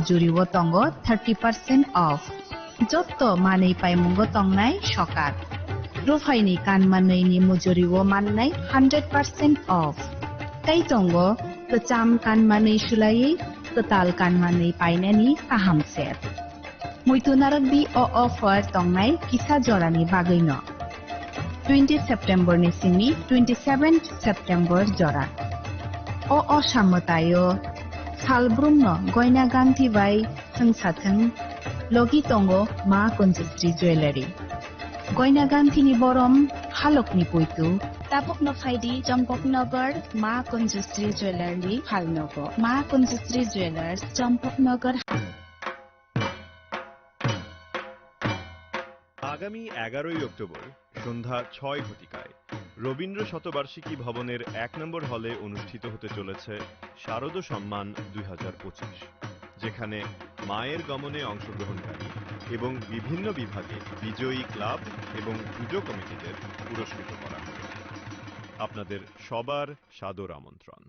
mojuriwo tongo 30% off. Jotto manei paimungo tongnai shokat. Rufaini kanmanei ni mojuriwo mannai 100% off. Kai tongo kecham kanmanei sulai ketal kanmanei painani kahamset. Muitunaragbi o offer tongnai kisa jorani bagaino. 20 September ni simi 27 September jora. O samatayo salbrumno goina ganti bai thangsathang logi tongo ma Kunjusri jewelry. Goina ganti ni borom halok ni puitu tapok no faidi Champaknagar ma Kunjusri jewelry halnogo. Ma Kunjusri jewelers Champaknagar. আগামী 11ই October সন্ধ্যা 6 ঘটিকায় রবীন্দ্র শতবার্ষিকী ভবনের 1 নম্বর হলে অনুষ্ঠিত হতে চলেছে শারদ সম্মান 2025, যেখানে মায়ের গমনে অংশগ্রহণকারী এবং বিভিন্ন বিভাগে বিজয়ী ক্লাব এবং পুজো কমিটিদের পুরস্কৃত করা হবে। আপনাদের সবার সাদর আমন্ত্রণ।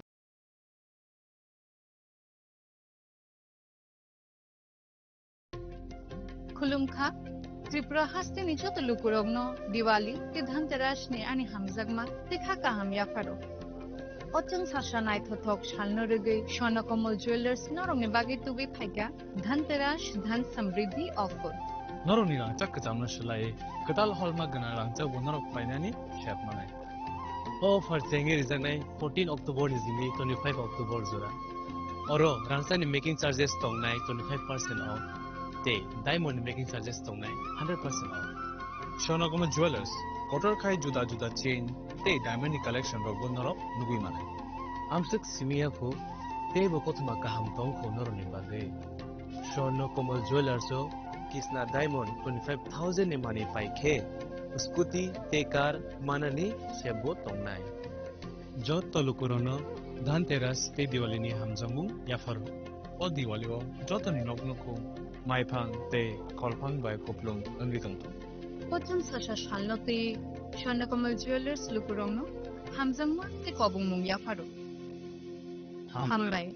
खुलुमखा त्रिपुरा हास्ते निचो तलुकुरगनो दिवाली के धनतेरस ने आनी हमजगमा देखा काहम याफारो अचंग साशा नाइथथक शालनो रगै स्वर्णकमल ज्वेलर्स नरंगनि बागै तुबि फाइगा धनतेरस धन समृद्धि ऑफर नरंनि रांचा कजामनो सलाय कदाल हलमा गना रांचा बनरक फाइनानि शेप मानाय ऑफर चेंगे रिजनाय 14 अक्टोबर निजिनि 25 अक्टोबर जोरा और रांचानि मेकिंग चार्जेस तंगनाय 25% ऑफ ते डायमंड मेकिंग चार्जेस तंगनाय 100% ऑफ स्वर्णकमल ज्वेलर्स कटर खाय जुदा जुदा चेन ते डायमंड कलेक्शन रो बनरक नुगुइ मानाय आमसक सिमिया को ते बकतमा काहाम तंग को नरनि बागै स्वर्णकमल ज्वेलर्स किसना डायमंड 25000 ने माने पाइखे स्कूटी ते कार माननी सेबो तंगनाय जत तलुकुरनो धनतेरस ते दिवालीनि हामजमु याफारो ओ दिवालीओ जतनि नगनको माइफां ते कलफां बाय कपलुं अंगितंग पचन साशा शालनोते स्वर्णकमल ज्वेलर्स लुकुरंगनो हामजमु ते कबुंमुं याफारो हामबाय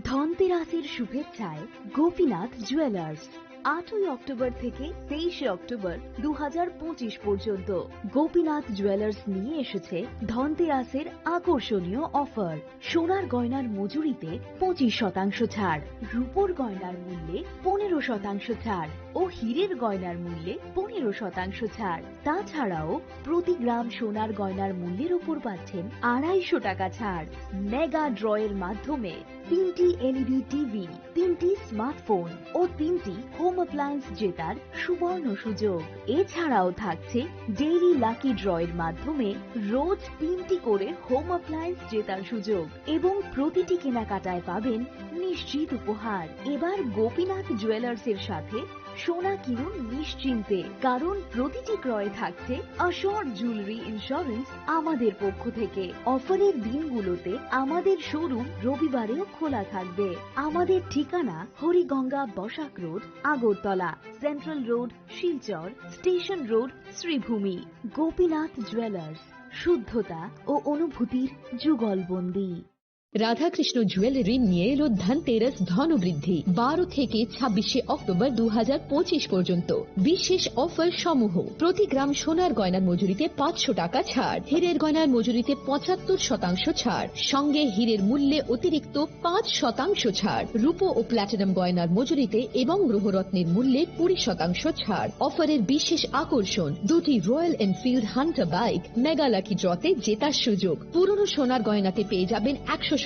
ধনতেরাসের শুভেচ্ছায় গোপীনাথ জুয়েলার্স 8 অক্টোবর থেকে 23 অক্টোবর 2025 পর্যন্ত গোপীনাথ জুয়েলার্স নিয়ে এসেছে ধনতেরাসের আকর্ষণীয় অফার। সোনার গয়নার মজুরিতে 25% ছাড়, রূপোর গয়নার মূল্যে 15% ছাড় ও হীরের গয়নার মূল্যে 15% ছাড়। তাছাড়াও প্রতি গ্রাম সোনার গয়নার মূল্যের উপর পাচ্ছেন 250 টাকা ছাড়। মেগা ড্রয়ের মাধ্যমে 3টি এলইডি টিভি, 3টি স্মার্টফোন ও 3টি হোম অ্যাপ্লায়েন্স জেতার সুবর্ণ সুযোগ। এছাড়াও থাকছে ডেইলি লাকি ড্রয়ের মাধ্যমে রোজ 3টি করে হোম অ্যাপ্লায়েন্স জেতার সুযোগ এবং প্রতিটি কেনাকাটায় পাবেন নিশ্চিত উপহার। এবার গোপীনাথ জুয়েলার্সের সাথে সোনা কিনুন নিশ্চিন্তে, কারণ প্রতিটি ক্রয়ে থাকছে অ্যাশোর্ড জুয়েলারি ইন্স্যুরেন্স আমাদের পক্ষ থেকে। অফারের দিনগুলোতে আমাদের শোরুম রবিবারেও খোলা থাকবে। আমাদের ঠিকানা Hariganga Basak road, Agartala, central road, Silchar, station road, Sribhumi. Gopinath jewellers, শুদ্ধতা ও অনুভূতির যুগলবন্দী। রাধাকৃষ্ণ জুয়েলারি নিয়ে এলো ধনতেরাস ধনবৃদ্ধি 12 থেকে 26 অক্টোবর 2025 পর্যন্ত বিশেষ অফার সমূহ। প্রতি গ্রাম সোনার গয়নার মজুরিতে 500 টাকা ছাড়, হীরের গয়নার মজুরিতে 75% ছাড়, সঙ্গে হীরের মূল্যে অতিরিক্ত 5% ছাড়, রূপো ও প্ল্যাটিনাম গয়নার মজুরিতে এবং গ্রহরত্নের মূল্যে 20% ছাড়। অফারের বিশেষ আকর্ষণ, দুটি Royal Enfield Hunter bike mega lucky ড্রতে জেতার সুযোগ। পুরনো সোনার গয়নাতে পেয়ে যাবেন 100%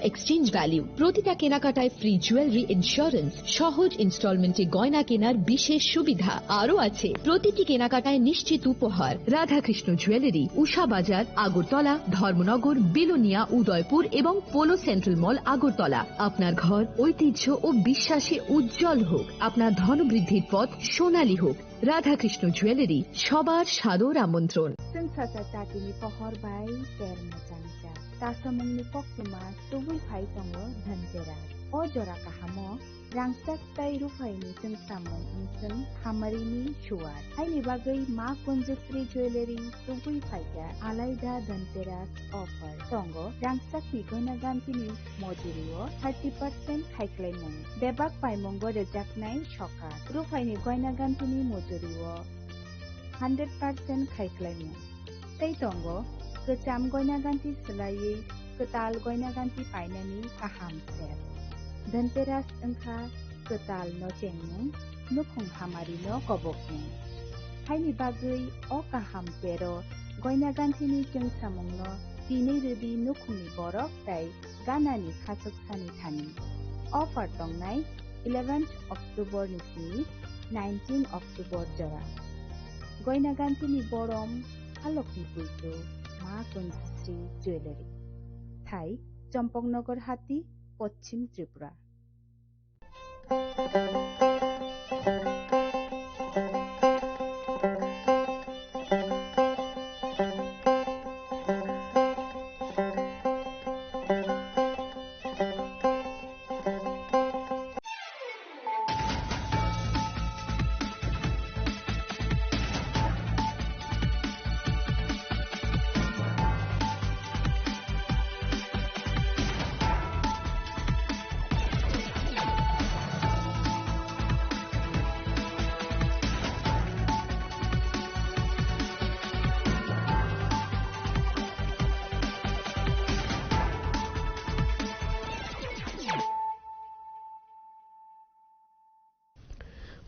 এক্সচেঞ্জ ভ্যালু। প্রতিটা কেনাকাটায় ফ্রি জুয়েলারি ইন্স্যুরেন্স, সহজ ইনস্টলমেন্টে গয়না কেনার বিশেষ সুবিধা আরও আছে। প্রতিটি কেনাকাটায় নিশ্চিত উপহার। রাধাকৃষ্ণ জুয়েলারি, উষা বাজার, আগরতলা, ধর্মনগর, বিলোনিয়া, উদয়পুর এবং পোলো সেন্ট্রাল মল, আগরতলা। আপনার ঘর ঐতিহ্য ও বিশ্বাসে উজ্জ্বল হোক, আপনার ধনবৃদ্ধির পথ সোনালী হোক। রাধাকৃষ্ণ জুয়েলারি, সবার সাদর আমন্ত্রণ। Tatini pohor bai terma canca. Tasamungni pokuma tuwi phai tongo dhanteras. O jora kahamo rangsak tai rufaini jeng samon unseng hamarini shuar. Haini bagai ma konjusri jewelry tubui faiga alaida dhanteras offer. Tongo rangsak ni goina gantini mojurio 30% haiklaimung. Debak paimongo rejaknai shokat. Rufaini goina gantini mojurio 100% haiklaimung. Tai tongo kecam goina ganti selai ketal goina ganti painani kaham set. Dhanteras engkha ketal no cengmung nukhung hamari no kobokmung. Haini bagai o kaham pero goina gantini jeng samung no tini rudi nukhungni borok tai ganani khachok sani thani. Offer tongnai 11 October nisni 19 October jora. Goina gantini borom halokni puitu ma konjusri jewelry. Thai Champongnagar Hati Pochim Tripura.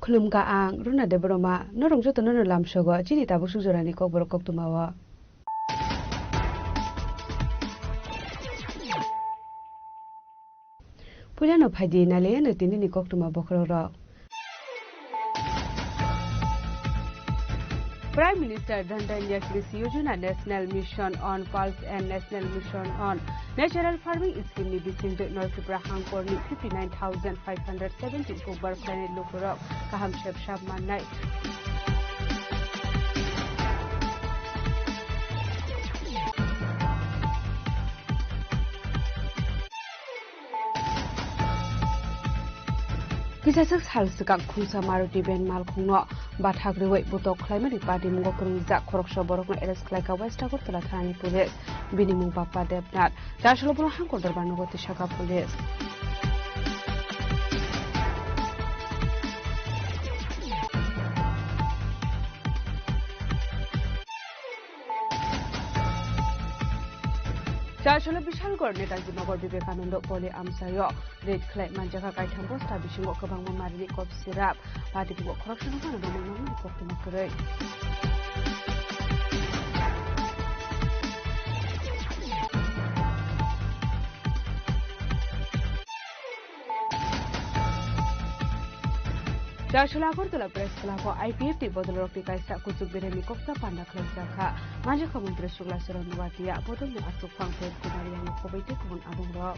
Khulumka ang runa de broma norong joto no lam sogo chini tabu sujorani kok borok kok tumawa Pulano phadi nale na tini ni kok tuma bokro ro Prime Minister Dhandanya Krishi Yojana National Mission on Pulse and National Mission on Natural Farming Scheme ni bising de North Tripura hangkor ni 59,570 kokbar planet lokorok kaham shep shap manai Kisasak hal sekak khungsa Maruti Ben Malkhungno Bathagriwai Butok Climate Party Mungo Kurungza Khoroksha Borokno Eres Klaika West Agortala Thani Police Binimung Papa Debnat Dashalopur Hangkor Darbanogoti Shaka Police Jasholo Bishalgor Netaji Nogor Vivekananda Poli Amsayo Red Clay Manjaka Kaitam Posta Bishingo Kabang Mamari Kop Sirap Party Book Corruption of Naman Kop Makare Jasholo Agortala Press Club IPFT Bodol Roki Kaisa Kutuk Biremi Kopsa Panda Club Jaka Manjaka Mantri Sugla Seranwatia Bodol Asuk Pangpet Kumarian Kobaitik Kun Abung Rock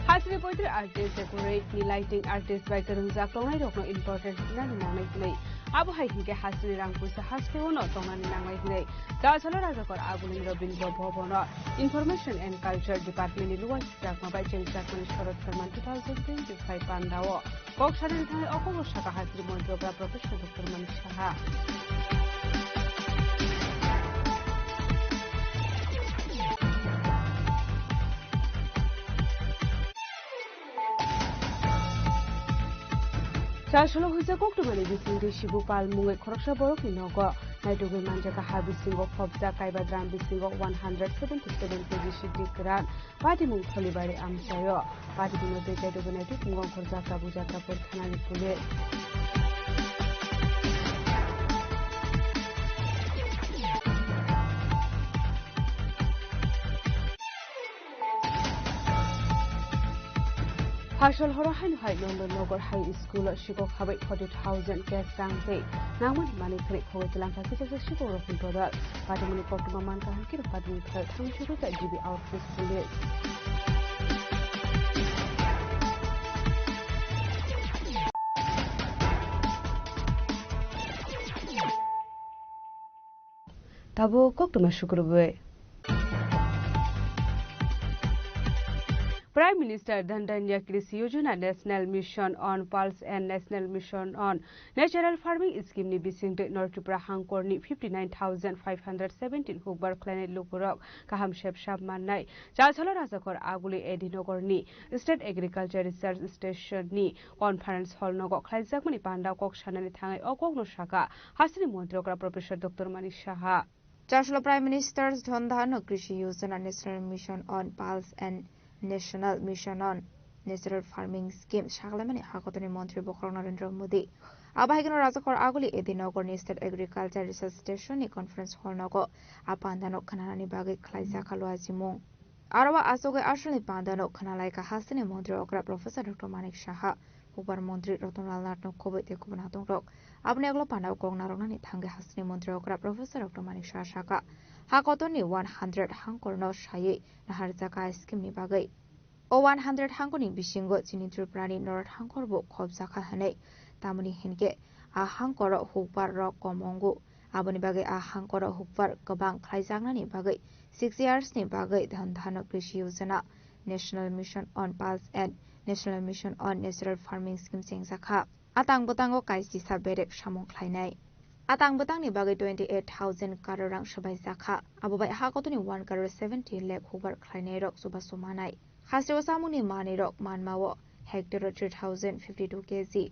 Hasri Poetry Artist Decorate Lighting Artist by Karunza Tongai Rokno Important Nani Nangai Abu Hiking Hasri Rangpusa Haskeono Tonani Nangai Dasala Razakor Abulin Robin Bobono Information and Culture Department in Luas Jakma by James Jackman Shorot Ferman 2025 Pandao Kokshan and Thai Oko Shaka Hasri Montoga Professional Dr. Manishaha Jasholo Huza Koktumani Bising Shibupal Mungai Khoroksha Borok Nogo Naitogu Manjaka Habisingo Popza Kaibadram Bisingo 177 kg Shidikran Party Mung Tholibari Amsayo Party Binote Jaitogu Naitik Mungong Khorzaka Bujatra Porthanani Police Hashal Horahan High London Nogor High School Shiko Habai 40,000 gas tank Naman Mani Creek Hovelanka Kitches Shiko of Product Patamuni Portuman Kankir Patum Third Shiko at GB Outfit Police Tabo কক্তমা শুক্রবে Prime Minister Dhandanya Krishi Yojana National Mission on Pulse and National Mission on Natural Farming Scheme ni bisingde North Tripura Hangkor ni 59,517 hukbar planet lukurok kaham shep shap mannai jalchalo rajakor aguli edinogor ni State Agriculture Research Station ni conference hall nogo khlaijakmani panda kok sanani thangai okogno shaka hasini montrokra Professor Dr. Manik Saha Jalchalo Prime Minister's Dhandanya Krishi Yojana National Mission on Pulse and National Mission on Natural Farming Scheme Shaglamani Hakotoni Montri Bokhar Narendra Modi Abahigano Razakor Aguli Edinogor State Agriculture Research Station ni Conference Hall Nogo Apandano Kanani Bagi Klaisa Kalwazimung Arawa Asoge Ashani Pandano Kanalaika Hasini Montri Okra Professor Dr. Manik Saha Ubar Montri Rotonal Natno Kobe de Kubanatong Rock Abneglo Pandao Kongnaroni Tange Hasini Montri Okra Professor Dr. Manik Saha Hakotoni 100 Hangkorno Shaye Naharzaka Scheme ni Bagai O 100 Hangoni Bishingo Chinitur Prani North Hangkorbo Khobzaka Hane Tamuni Hinge A Hangkoro Hukbar Rock Komongo Aboni Bagai A Hangkoro Hukbar Gabang Klaizangani Bagai 6 years ni Bagai Dhandanya Krishi Yojana National Mission on Pulse and National Mission on Natural Farming Scheme Sengzakha Atang Botango Kaisi Saberek Shamong Klainai Atang Botang ni Bagai 28,000 karorang Shabai Zakha Abubai Hakotoni 1 crore 17 lakh Hukbar Klainai Rock Subasumanai Khasro Samuni Mani Rock Manmawo Hectare 3,052 kg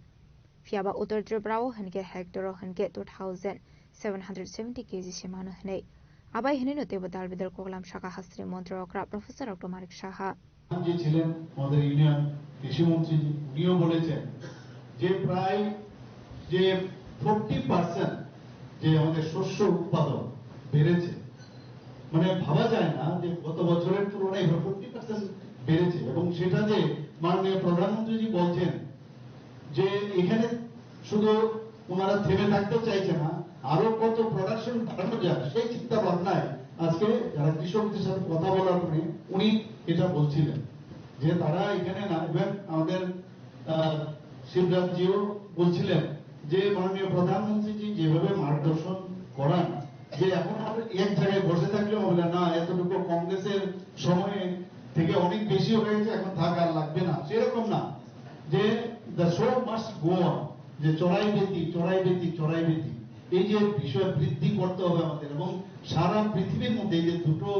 Fiaba Uttar Tripura Hange Hectare Hange 2,770 kg Shimano Hane Abai Hinino Tebadal Vidal Kolam Shaka Hasri Montrokra Professor Dr. Manik Saha যে ছিলেন আমাদের union কৃষি মন্ত্রী উনিও বলেছেন যে প্রায় যে 40% যে আমাদের শস্য উৎপাদন বেড়েছে মানে ভাবা যায় না যে গত বছরের তুলনায় 40% বেড়েছে এবং সেটা যে মাননীয় প্রধানমন্ত্রীজি বলছেন যে এখানে শুধু ওনারা থেমে থাকতে চাইছে না আরো কত প্রোডাকশন বাড়ানো যায় সেই চিন্তা ভাবনায় আজকে যারা কৃষকদের সাথে কথা বলার পরে উনি এটা বলছিলেন যে তারা এখানে না ইভেন আমাদের শিবরাজজিও বলছিলেন যে মাননীয় প্রধানমন্ত্রীজি যেভাবে মার্গদর্শন করান যে এখন আমরা এক জায়গায় বসে থাকলেও হবে না এতটুকু কংগ্রেসের সময়ে থেকে অনেক বেশি হয়েছে এখন থাকা লাগবে না সেরকম না যে the show must go on যে চড়াই বেতি এই যে বিষয় বৃদ্ধি করতে হবে আমাদের এবং সারা পৃথিবীর মধ্যে যে দুটো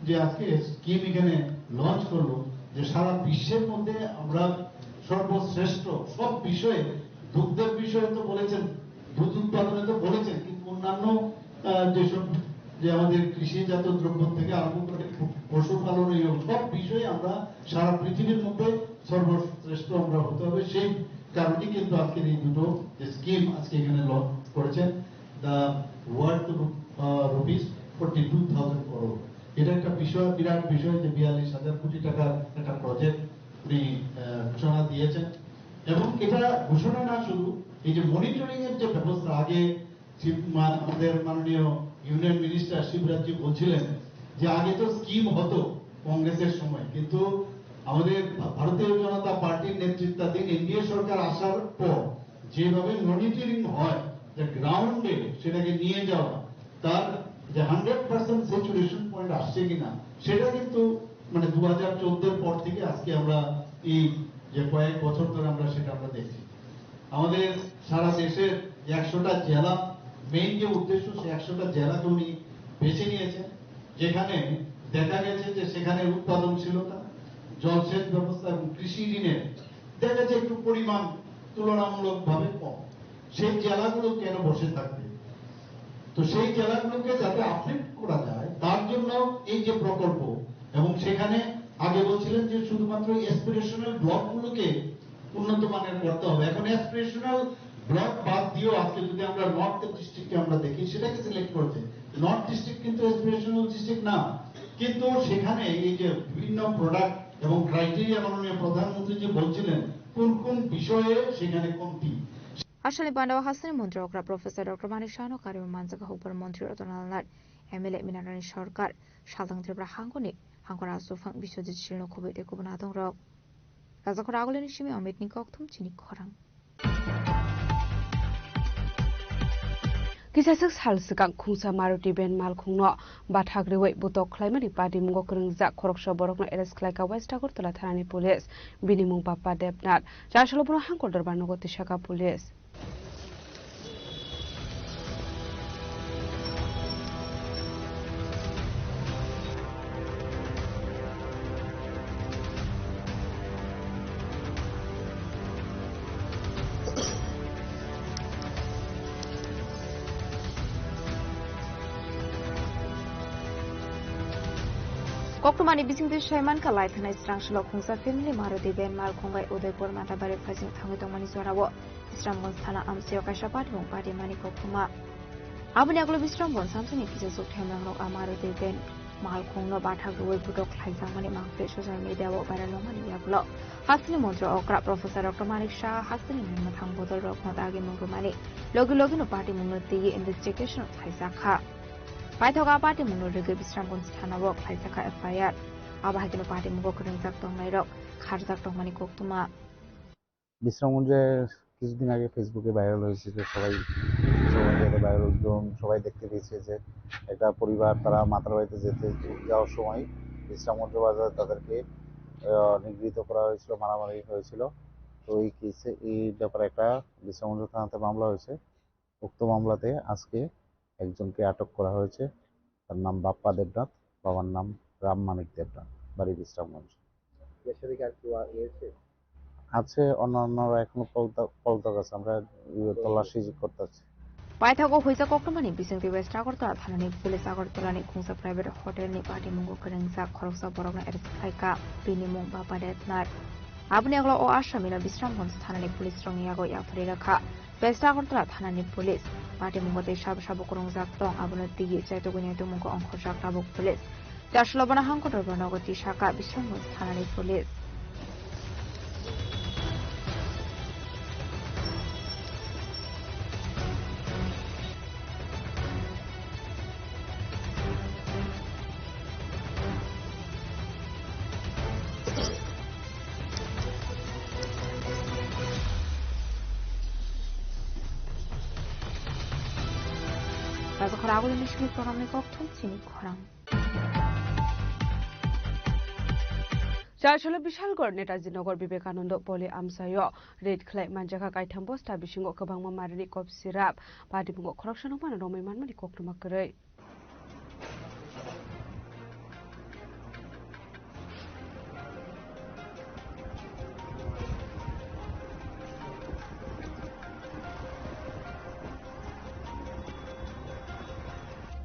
যে আজকে স্কিম এখানে লঞ্চ করলো যে সারা বিশ্বের মধ্যে আমরা সর্বশ্রেষ্ঠ সব বিষয়ে দুগ্ধের বিষয়ে তো বলেছেন দুধ উৎপাদনে তো বলেছেন কিন্তু অন্যান্য যেসব যে আমাদের কৃষিজাত দ্রব্য থেকে আরম্ভ করে পশুপালন সব বিষয়ে আমরা সারা পৃথিবীর মধ্যে সর্বশ্রেষ্ঠ আমরা হতে হবে সেই কারণে কিন্তু আজকের এই দুটো স্কিম আজকে এখানে লঞ্চ করেছেন দ্য ওয়ার্ল্ড রুপিস 42,000 crore এটা একটা বিষয় বিরাট বিষয় যে 42,000 কোটি টাকার একটা প্রজেক্ট উনি ঘোষণা দিয়েছেন এবং এটা ঘোষণা না শুধু এই যে মনিটরিং এর যে ব্যবস্থা আগে আমাদের মাননীয় ইউনিয়ন মিনিস্টার শিবরাজজি বলছিলেন যে আগে তো স্কিম হতো কংগ্রেসের সময় কিন্তু আমাদের ভারতীয় জনতা পার্টির নেতৃত্বাধীন এনডিএ সরকার আসার পর যেভাবে মনিটরিং হয় যে গ্রাউন্ডে সেটাকে নিয়ে যাওয়া তার যে 100% স্যাচুরেশন পয়েন্ট আসছে কিনা সেটা কিন্তু মানে 2014 পর থেকে আজকে আমরা এই যে কয়েক বছর ধরে আমরা সেটা আমরা দেখছি আমাদের সারা দেশের 100টা জেলা মেইন যে উদ্দেশ্য সে 100টা জেলাকে উনি বেছে নিয়েছেন যেখানে দেখা গেছে যে সেখানে উৎপাদনশীলতা জলসেচ ব্যবস্থা এবং কৃষি ঋণের দেখা যাচ্ছে একটু পরিমাণ তুলনামূলকভাবে কম সেই জেলাগুলো কেন বসে থাকবে তো সেই জেলাগুলোকে যাতে আপলিফ্ট করা যায় তার জন্য এই যে প্রকল্প এবং সেখানে আগে বলছিলেন যে শুধুমাত্র অ্যাসপিরেশনাল ব্লকগুলোকে উন্নত মানের করতে হবে এখন অ্যাসপিরেশনাল ব্লক বাদ দিয়েও আজকে যদি আমরা নর্থ ডিস্ট্রিক্টে আমরা দেখি সেটাকে সিলেক্ট করছে নর্থ ডিস্ট্রিক্ট কিন্তু অ্যাসপিরেশনাল ডিস্ট্রিক্ট না কিন্তু সেখানে এই যে বিভিন্ন প্রোডাক্ট এবং ক্রাইটেরিয়া মাননীয় প্রধানমন্ত্রী যে বলছিলেন কোন কোন বিষয়ে সেখানে কমতি Ashali Bandawa Hasani Montrokra Professor Dr. Manik Saha Karim Manzaka Hukbar Montri Rotonal MLA Minarani Sarkar Shaldang Tripura Hangoni Hangkora Sufang Biswajit Shilno Kobe de Kubanatong Rock Razakor Agolini Shimi Amit Nikok Tum Chini Korang Kisasuk sal sikang khungsa Maruti ben mal khungno bathagrewe butok khlaimani party mungo krungja khoroksa borokno arrest khlaika West Agartala thanani police binimung papa Debnath Jashalobro hangkodar barnogo Tishaka police Koktumani bising tu Shaiman ka lai thanai strang shlo khungsa family Maruti ben mal khungai Udaipur Matabari phasing thangai tongmani zorawo Isramgons thana amsio kaisha party mong party mani koktuma abuni aglo Isramgons samsuni kisa suk themang nok Maruti ben mal khungno bathagoi budok khlaijang mani mangfe social media wo viral lomani yaglo hasni montra okra professor Dr. Manik Shah hasni mathang bodol rok nadagi mongmani logi no party mongno ti investigation khaisa kha Paithoga party muno rege Bisramgons thana wo khaisa kha FIR abahakino party mugo krungjak tongnai rok kharjak tongmani koktuma বিশ্রামগঞ্জে কিছুদিন আগে ফেসবুকে viral হয়েছে যে সবাই দেখতে পেয়েছে যে একটা পরিবার তারা মাতার বাড়িতে যাওয়ার সময় বিশ্রামগঞ্জ বাজারে তাদেরকে নিগৃহীত করা হয়েছিল মারামারি হয়েছিল তো এই ব্যাপারে একটা বিশ্রামগঞ্জ থানাতে মামলা হয়েছে উক্ত মামলাতে আজকে একজনকে আটক করা হয়েছে তার নাম বাপ্পা দেবনাথ বাবার নাম রাম মানিক দেবনাথ বাড়ি বিশ্রামগঞ্জ আছে অন্যান্যরা এখনো পলাতক আছে আমরা তল্লাশি করতেছি Paithogo hoisa koktumani bising ti West Agartala thanani police Agartalani khungsa private hotel ni party mungo krungjak khoroksa borokna arrest khlaika binimung Bapa Debnath abuni aglo o Ashamila Bisramgons thanani police rongyago yathari rakha West Agartala thanani police party mungo te sab krungjak tong abuni tigi chaitoguni to mungo onkhorjak tabuk police Jashalobana hangkodor barnogo Tishaka Bisramgons thanani police Razo kharago ni shmi programme kokthum chini khorang Jashalo Bishalgor Netaji Nogor Vivekananda Poli Amsayo Red Clay Manjaka Kaitam Bosta Bishingo Kabangma Marini Kop Sirap Party Bungo Corruption of Mana Roman Mani Koktumakare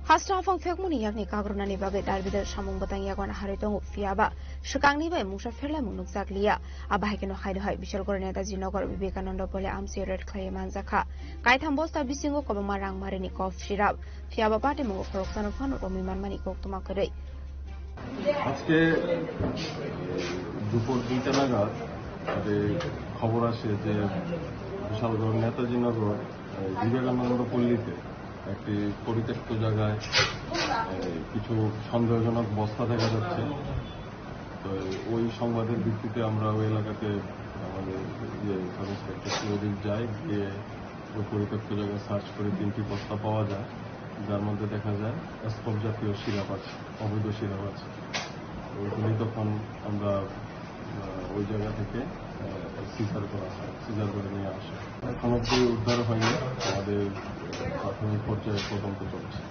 Hastafang fekmuni yakni kagrunani bagai darbidar samung batang yakwana haritong fiaba shukangni bai musha ferla munuk zakliya abahikeno khaido hai Bishalgor Netaji Nogor Vivekananda Poli Amsi Red Clay Manjaka Kaitham Bosta Bisingo Kobama Rang Marini Kof Shirap fiaba party mungo koroksan phano romi manmani koktuma kare আজকে দুপুর 2টা নাগাদ খবর আসে যে বিশালগড় নেতাজি নগর বিবেকানন্দ পল্লীতে একটি পরিত্যক্ত জায়গায় কিছু সন্দেহজনক বস্তা দেখা যাচ্ছে তো ওই সংবাদের ভিত্তিতে আমরা ওই এলাকাতে আমাদের সাব ইন্সপেক্টর সিওডির যাই গিয়ে ওই পরিত্যক্ত জায়গায় সার্চ করে 3টি বস্তা পাওয়া যায় যার মধ্যে দেখা যায় স্কোপ জাতীয় সিরাপ আছে অবৈধ সিরাপ আছে ওইগুলি তখন আমরা ওই জায়গা থেকে সিজার করে নিয়ে আসে এখন অব্দি উদ্ধার হয়নি আমাদের প্রাথমিক পর্যায়ে তদন্ত চলছে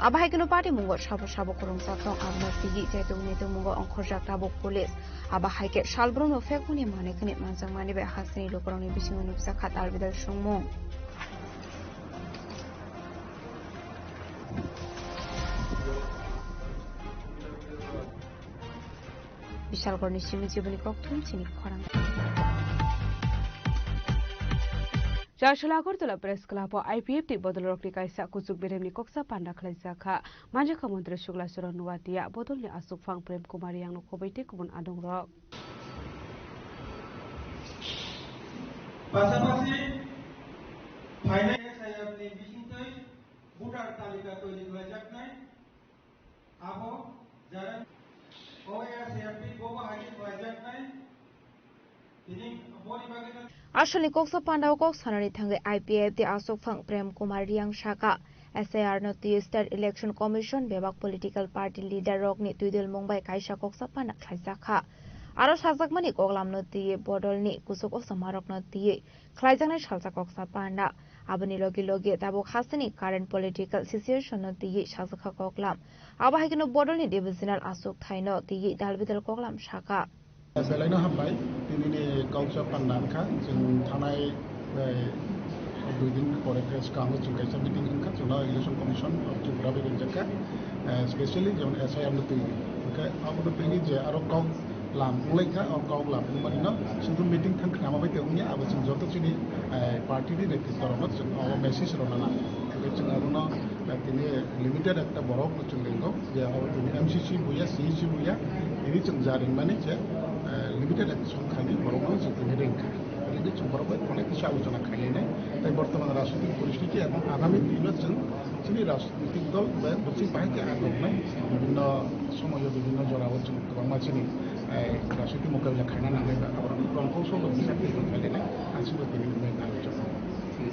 abahikeno party mungo sabo korongsak tong abno tigi chaitogni to mungo onkhorjak tabuk police abahike shalbrono fekmuni manekni manjang mani be hasni lokoroni bisingo nupsa khat albidar sungmung Bishalgor ni simi jibuni kokthum chini khorang Jashalo Agartala Press Club IPFT Bodol Rokni Kaisa Kuchuk Beremni Koksa Panda Khlaijaka Manjaka Mantri Shugla Suran Nuwatia Bodolni Asuk Phang Prem Kumar Yangno Khobaite Kubun Adong Rok পাশাপাশি finance আইএফনি বিশিংতই voter তালিকা তৈরি হয়ে যাক নাই আবো যারা ওএসএফপি গোবা হাজি হয়ে যাক নাই তিনি Ashali koksa pandao kok sanani thangai IPF the Asok Phang Prem Kumar Yang Shaka SAR no ti state election commission bebak political party leader rok ni tuidel mumbai kaisa koksa pana khlaisakha aro sajakmani koklam no ti bodol ni kusuk osamarok no ti khlaijanai salsa koksa pana aboni logi logi tabuk hasani current political situation no ti sajakha koklam abahikino bodol ni divisional asuk thaino ti dalbidal koklam shaka Selain hambai ini kausa pandanka jeng thanai 2 दिन পরে press council চুকাইছা meeting হনকা চুনা election commission of Tripura বেঞ্জাকা specially যেমন SIR নতুন okay আমরা Penney যে আরো কম লাম মুলাইকা আর কম লাম মানিনা শুধু মিটিং থাকা নামাবাই তেউনি আবার जों যত চিনি পার্টিনি নেতৃত্ব রমত जों আবার মেসেজ রনানা जों আরোনা তিনি লিমিটেড একটা বড় जों লিঙ্গ যে তিনি এমসিসি বুয়া সিইসি বুয়া ini जों जादों माने जे লিমিটেড একটা সংখ্যানি বড় जों তিনি রেঙ্কা ini जों বড় অনেক কিছু আলোচনা খাইলেনাই তাই বর্তমান রাজনৈতিক পরিস্থিতি এবং আগামী দিনে जोंनि রাজনৈতিক দল বলছি বাহিকে আগবনাय বিভিন্ন সময় বিভিন্ন জরাও जों गोबां मानसिनि রাজনৈতিক মোকাবিলা খাইনা নাंगौ আবার কৌশল হিসাবে খাইলেনাय आसिबो তিনি আলোচনা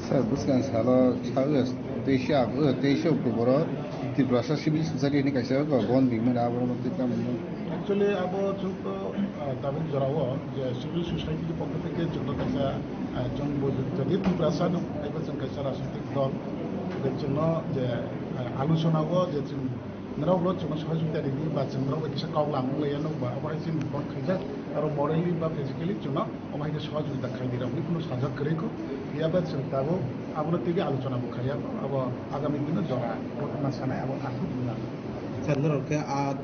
স্যার বুঝলেন সালো সাউস 23 অক্টোবর ত্রিপুরা সিভিল সোসাইটিनि কাছে বন বিমন আবরণ come on Actually, about David Jarawa, the civil society পক্ষ থেকে যত কাছে জন যদি ত্রিপুরাসান আইবাজন কাছে রাজনৈতিক দল এর জন্য যে আলোচনাও যে নরাবলো जों সহযোগিতা দিই বা जोंরাও কিছু কাওলাম লয়ানো বা অবহাইসিন বন খাইজা আর মরালি বা ফিজিক্যালি जों অবহাইকে সহযোগিতা খাইদিরা কোনো সাজা করেকো ইয়াবা जों তাবো আবনো থেকে আলোচনা বখাইয়া আব আগামী দিনে জরা বর্তমান সানায় আব আঠু দিনা Sandra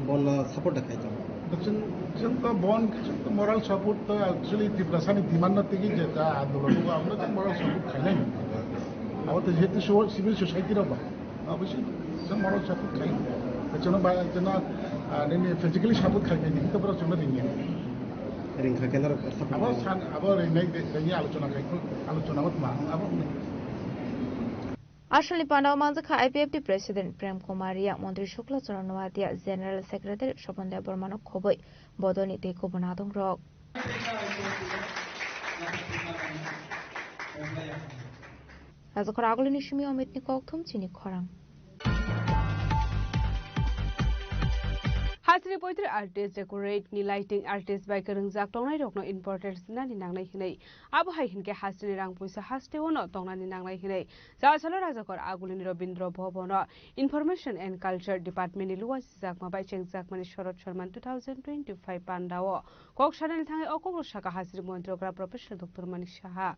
bon support dekhai jam जों तो बन जों मोरल सपोर्ट तो एक्चुअली ত্রিপুরাসানি ডিমান্ড থেকে যেটা আন্দোলন আমরা তো মোরাল সপোর্ট খাইলাই আমরা তো যেহেতু সিভিল সোসাইটির বা অবশ্যই जों মোরাল সপোর্ট খাই जों বা जों নেনে ফিজিক্যালি সপোর্ট খাইনি কিন্তু আমরা जों রিঙ্গি রিঙ্গা কেনার আবার রিঙ্গি আলোচনা খাই আলোচনা মত মা আবার Ashley Pandau Manzaka IPFT President Prem Kumaria Mantri Shukla Charanwadia General Secretary Shobanda Burmanok Khoboi Bodoni Teko Banadong Rock Azakoragulini Shimi Omitni Koktum Chini Korang Hasri poitri artist decorate ni lighting artist by karung jak tongnai rokno importance na ni nangnai hinai abu hai hinke hasri rang puisa haste ono tongna ni nangnai hinai ja chalo rajakor agulini Robindra Bhavan Information and Culture Department ni luwa jakma bai chengjak mani Sharad Sharman 2025 pandao kok sanani thangai okogro shaka hasri montrogra Professor Dr. Manik Saha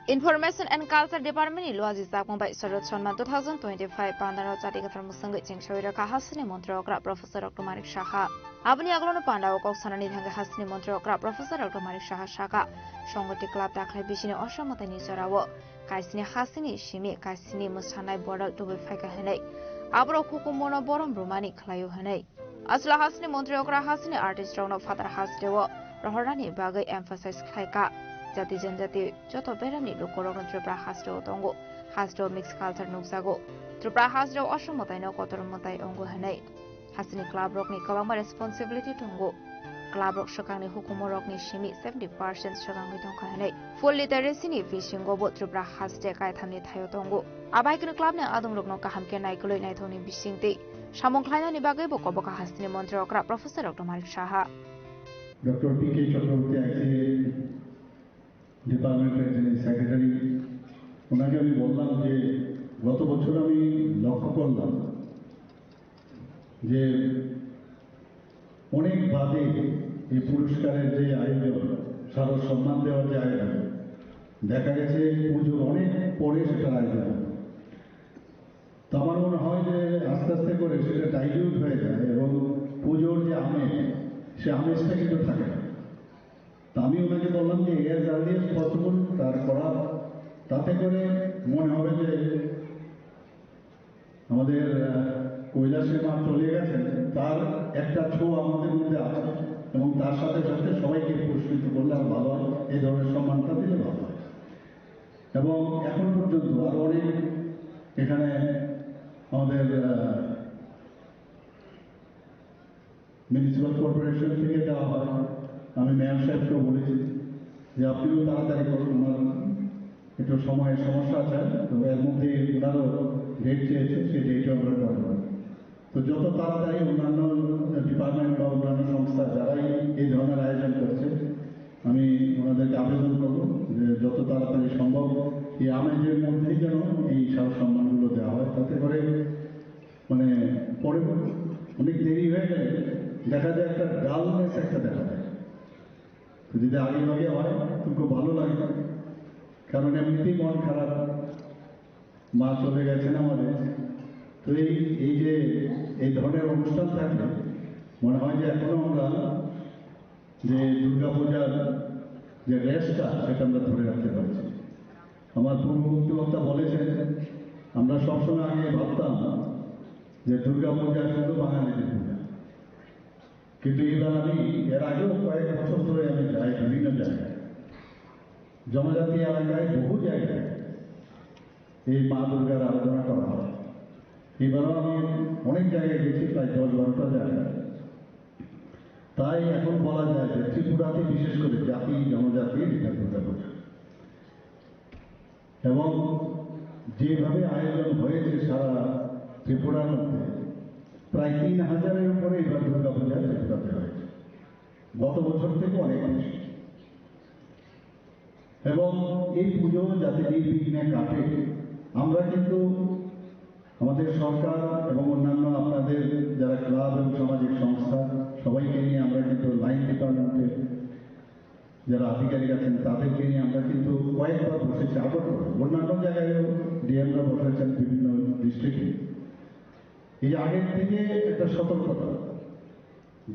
Information and Culture Department ni luwa jakma bai Sharad Sharman 2025 pandao chati kathar musangai chengshawira ka hasni montrogra Professor Dr. Manik Saha abni aglono pandao kok sanani thangai hasni montrogra Professor Dr. Manik Saha shaka songoti club daklai bisini osamata ni jarawo kaisini hasini shimi kaisini musanai bodal tubai faika hanai abro kukumono borom rumani khlayo hanai asla hasni montrogra hasni artist rokno father hasdewo rohorani bagai emphasize khlaika jati janjati joto beramni lokorokno Tripura hasdo tongo hasdo mix culture nuksago Tripura hasdo osamotai no kotormotai ongo hanai hasni club rokni kobangma responsibility tongo club rok shakangni hukumo rokni shimi 70% shakangni tongka hanai full literacy ni fishing go bo Tripura hasde kai thamni thayo tongo abaikno club ne adung rokno kahamke naikoloi naithoni bisingti samong khlaina ni bagai bo koboka hasni mantri okra Professor Dr. Manik Saha Dr. P.K. Chakraborty ডিপার্টমেন্টের যিনি secretary ওনাকে আমি বললাম যে গত বছর আমি লক্ষ্য করলাম যে অনেক বাদে এই পুরস্কারের যে আয়োজন শারদ সম্মান দেওয়ার যে আয়োজন দেখা গেছে পুজোর অনেক পরে সেটার আয়োজন তো আমার মনে হয় যে আস্তে আস্তে করে সেটা ডাইলিউট হয়ে যায় এবং পুজোর যে আমেজ সে আমেজটা কিন্তু থাকে না আমি ওনাকে বললাম যে এর আর্লিয়েস্ট পসিবল তার করা তাতে করে মনে হবে যে আমাদের কৈলাসে মা চলে গেছেন তার একটা ছোঁয়া আমাদের মধ্যে আছে এবং তার সাথে সাথে সবাইকে পুরস্কৃত করলে আর ভালো হয় এই ধরনের সম্মানটা দিলে ভালো হয় এবং এখন পর্যন্ত আরো অনেক এখানে আমাদের মিউনিসিপ্যাল কর্পোরেশন থেকে দেওয়া হয়। আমি মেয়র সাহেবকেও বলেছি যে আপনিও তাড়াতাড়ি করুন, আমার একটু সময়ের সমস্যা আছে, তো এর মধ্যে ওনারও ডেট চেয়েছে, সেই ডেটও আমরা করব। তো যত তাড়াতাড়ি অন্যান্য ডিপার্টমেন্ট বা অন্যান্য সংস্থা যারাই এই ধরনের আয়োজন করছে, আমি ওনাদেরকে আবেদন করবো যে যত তাড়াতাড়ি সম্ভব এই আমেজের মধ্যেই যেন এই সারা সম্মানগুলো দেওয়া হয়, তাতে করে মানে পরে অনেক দেরি হয়ে গেলে দেখা যায় একটা ডালনেস একটা দেখা যায়। তো যদি আগে ভাগে হয় তো খুব ভালো লাগে, কারণ এমনিতেই মন খারাপ, মা চলে গেছেন আমাদের। তো এই যে এই ধরনের অনুষ্ঠান থাকলে মনে হয় যে এখনো আমরা যে দুর্গাপূজার যে রেসটা সেটা আমরা ধরে রাখতে পারছি। আমার পূর্ববর্তী বক্তা বলেছেন আমরা সবসময় আগে ভাবতাম যে দুর্গাপূজা শুধু বাঙালিদের পূজা, কিন্তু এবার আমি এর আগেও কয়েক বছর ধরে আমি যাই বিভিন্ন জায়গায়, জনজাতি এলাকায় বহু জায়গায় এই মা দুর্গার আরাধনা করা হয়। এবারও আমি অনেক জায়গায় গেছি, প্রায় 10-12টা জায়গায়। তাই এখন বলা যায় যে ত্রিপুরাতে বিশেষ করে জাতি জনজাতির এটা দুর্গাপূজা, এবং যেভাবে আয়োজন হয়েছে সারা ত্রিপুরার মধ্যে প্রায় 3000-এর উপরে এবার দুর্গাপূজা ত্রিপুরাতে হয়েছে, গত বছর থেকে অনেক বেশি। এবং এই পুজো যাতে নির্বিঘ্নে কাটে, আমরা কিন্তু আমাদের সরকার এবং অন্যান্য আপনাদের যারা ক্লাব এবং সামাজিক সংস্থা সবাইকে নিয়ে আমরা কিন্তু লাইন ডিপার্টমেন্টের যারা আধিকারিক আছেন তাদেরকে নিয়ে আমরা কিন্তু কয়েকবার বসেছি, আবার অন্যান্য জায়গায়ও ডিএমরা বসেছেন বিভিন্ন ডিস্ট্রিক্টে। এই আগের থেকে একটা সতর্কতা,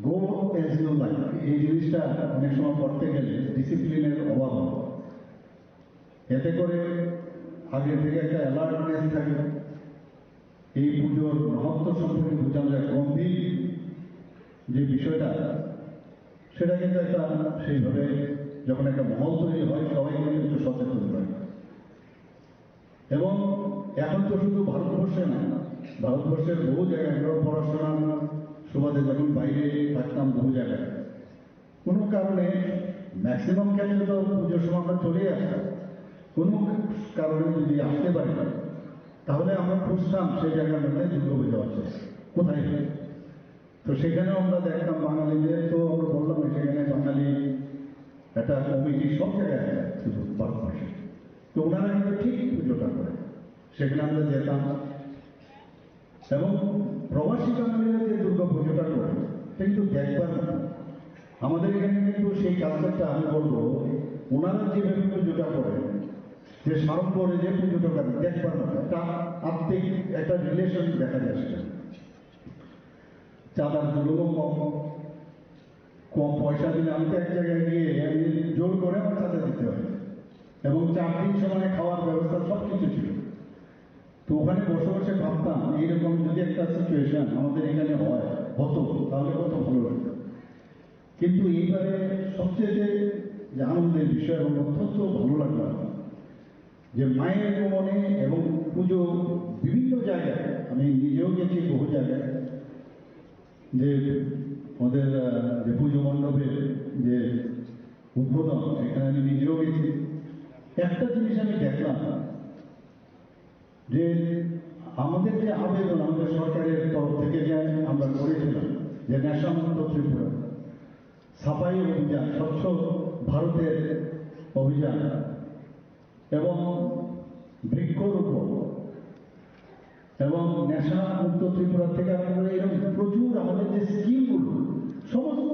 গো এজ ইউ লাইক, এই জিনিসটা অনেক সময় করতে গেলে ডিসিপ্লিনের অভাব হয়। এতে করে আগের থেকে একটা অ্যালার্টনেস থাকে, এই পুজোর মহত্ব সম্পর্কে বুঝানো যায়, গম্ভীর যে বিষয়টা সেটা কিন্তু একটা সেইভাবে যখন একটা মহল তৈরি হয় সবাই কিন্তু সচেতন হয়। এবং এখন তো শুধু ভারতবর্ষে না, ভারতবর্ষের বহু জায়গায় আমরা পড়াশোনার সুবাদে যখন বাইরে থাকতাম বহু জায়গায়, কোনো কারণে ম্যাক্সিমাম ক্ষেত্রে তো পুজোর সময় আমরা চলে আসতাম, কোনো কারণে যদি আসতে পারি না তাহলে আমরা খুঁজতাম সেই জায়গার মধ্যে দুর্গাপূজা আছে কোথায়। তো সেখানেও আমরা দেখতাম বাঙালিদের, তো আমরা বললাম সেখানে বাঙালি একটা কমিটি সব জায়গায় আছে ভারতবর্ষে, তো ওনারা কিন্তু ঠিক পুজোটা করে, সেখানে আমরা যেতাম। এবং প্রবাসী বাঙালিরা যে দুর্গা পুজোটা করে সেটা কিন্তু দেখবার মতো। আমাদের এখানে কিন্তু সেই কালচারটা আমি বলবো, ওনারা যেভাবে পুজোটা করে, যে সাড়ম্বরে যে পুজোটা করে দেখবার মতো, একটা আত্মিক একটা রিলেশন দেখা যায়। সেটা চাঁদার জুলুমও কম পয়সা দিলে আমি তো এক জায়গায় গিয়ে আমি জোর করে আমার চাঁদা দিতে হবে, এবং 4 দিন সময় খাওয়ার ব্যবস্থা সব কিছু ছিল। তো ওখানে বসে বসে ভাবতাম এইরকম যদি একটা সিচুয়েশন আমাদের এখানে হতো তাহলে কত ভালো লাগতো। কিন্তু এইবারে সবচেয়ে যে আনন্দের বিষয় এবং অত্যন্ত ভালো লাগলো যে মায়ের আগমনে এবং পুজো বিভিন্ন জায়গায়, আমি নিজেও গেছি বহু জায়গায়, যে ওদের যে পুজো মণ্ডপের যে উদ্বোধন সেখানে আমি নিজেও গেছি। একটা জিনিস আমি দেখলাম যে আমাদের যে আবেদন আমাদের সরকারের তরফ থেকে যে আমরা করেছিলাম যে নেশামুক্ত ত্রিপুরা, সাফাই অভিযান, স্বচ্ছ ভারতের অভিযান এবং বৃক্ষরোপণ এবং নেশা মুক্ত ত্রিপুরা থেকে আমরা এরকম প্রচুর আমাদের যে স্কিমগুলো সমস্ত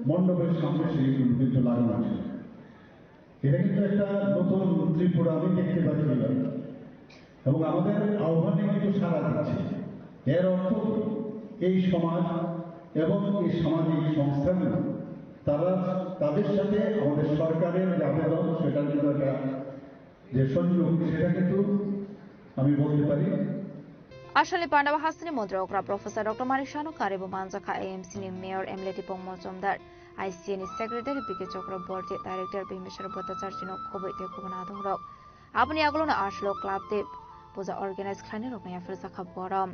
মণ্ডপের সামনে সেইগুলো কিন্তু লাগানো আছে। এটা কিন্তু একটা নতুন ত্রিপুরা আমি দেখতে পাচ্ছিলাম, এবং আমাদের আহ্বানে কিন্তু সারা দিচ্ছে। এর অর্থ এই সমাজ এবং এই সামাজিক সংস্থাগুলো তারা তাদের সাথে আমাদের সরকারের যে আবেদন সেটার কিন্তু একটা যে সংযোগ সেটা কিন্তু আমি বলতে পারি। আসলে পান্ডাবা হাসিনী মন্ত্রকরা প্রফেসর ডক্টর মারিশানো কারিবু মানজাখা এএমসিনি মেয়র এমলেটি পংমজমদার আইসিএনি সেক্রেটারি বিকে চক্রবর্তী ডাইরেক্টর বিমেশ্বর ভট্টাচার্য খবর দেখুন আদরক আপনি আগলন আসলো ক্লাব দে পূজা অর্গানাইজ খানে রকমায়া ফিরজাখা বরম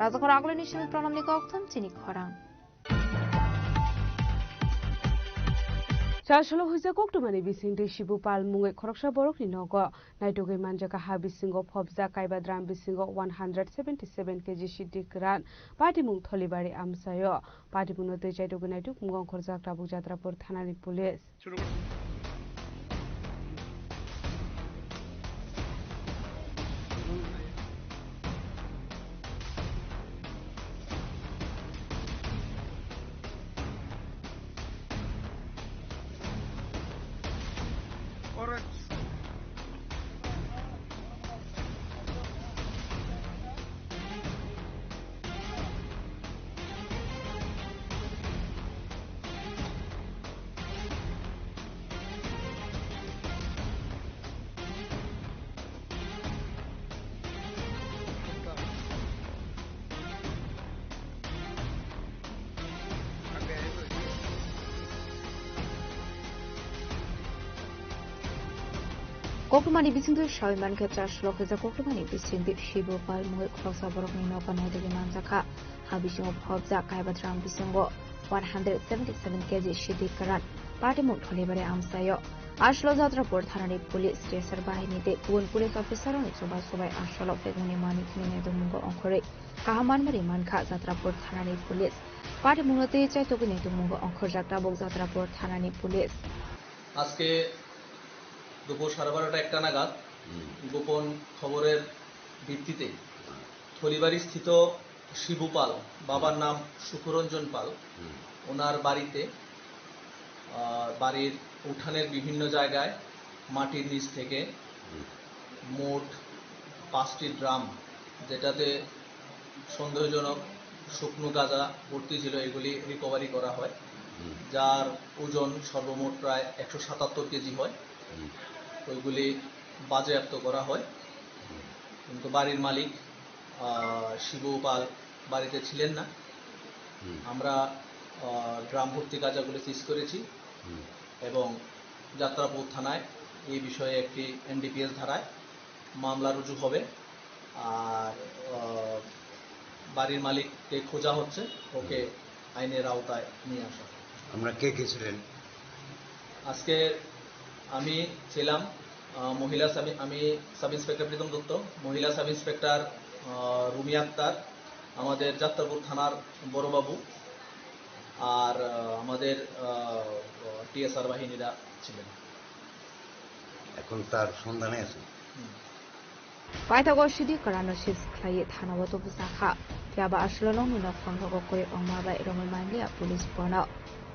রাজকর আগলে নিশ্চিত প্রণাম নিকা অক্থম চিনি খরাং Chashalo huisa koktumani bisingde shibu pal mungai khoroksa borokni nogo naitogai manjaka ha bisingo phobja kaiba dram bisingo 177 kg shiddi kran party mung tholibari amsayo party mung note jaitogai naituk mung khorjak tabuk jatrapur thanani police koktumani bisingde shoyman ke chashlo kheza koktumani bisingde shibu pal mungai khoroksa borokni nogo naitogai manjaka ha bisingo phobja kaiba dram bisingo 177 kg shiddi kran party mung tholibari amsayo ashlo jatrapur thanani police station বাহিনীতে কোন police officer ও সবাই ashlo ফেগুনি মানি কিনে দমুঙ্গ অংখরে কাহামানমারি মানখা যাত্রাপুর থানানি police party mungতে চাইতোগে নেদমুঙ্গ অংখর যাত্রা বক যাত্রাপুর থানানি police আজকে দুপুর 12:30 একটা নাগাদ গোপন খবরের ভিত্তিতে থলিবাড়ি স্থিত শিবু পাল বাবার নাম সুখরঞ্জন পাল ওনার বাড়িতে বাড়ির উঠানের বিভিন্ন জায়গায় মাটির নিচ থেকে মোট 5টি ড্রাম যেটাতে সন্দেহজনক শুকনো গাঁজা ভর্তি ছিল এগুলি রিকভারি করা হয় যার ওজন সর্বমোট প্রায় 177 কেজি হয় ওইগুলি বাজেয়াপ্ত করা হয় কিন্তু বাড়ির মালিক শিবু পাল বাড়িতে ছিলেন না আমরা ড্রাম ভর্তি গাঁজাগুলি সিজ করেছি এবং যাত্রাপুর থানায় এই বিষয়ে একটি এনডিপিএস ধারায় মামলা রুজু হবে আর বাড়ির মালিককে খোঁজা হচ্ছে ওকে আইনের আওতায় নিয়ে আসা আমরা কে কে ছিলেন আজকে আমি ছিলাম আমি সাব ইন্সপেক্টর প্রীতম দত্ত মহিলা সাব ইন্সপেক্টর রুমি আক্তার আমাদের যাত্রাপুর থানার বড়বাবু আর আমাদের টিএসআর বাহিনীরা ছিলেন এখন তার সন্ধানে আছে পাইতাগো সিডি করানো শেষ খাইয়ে থানাবো তো বুসাখা ফিয়াবা আসলো নংনি নকফাং হগো করে অংমাবাই রঙের মাইলিয়া পুলিশ বনাও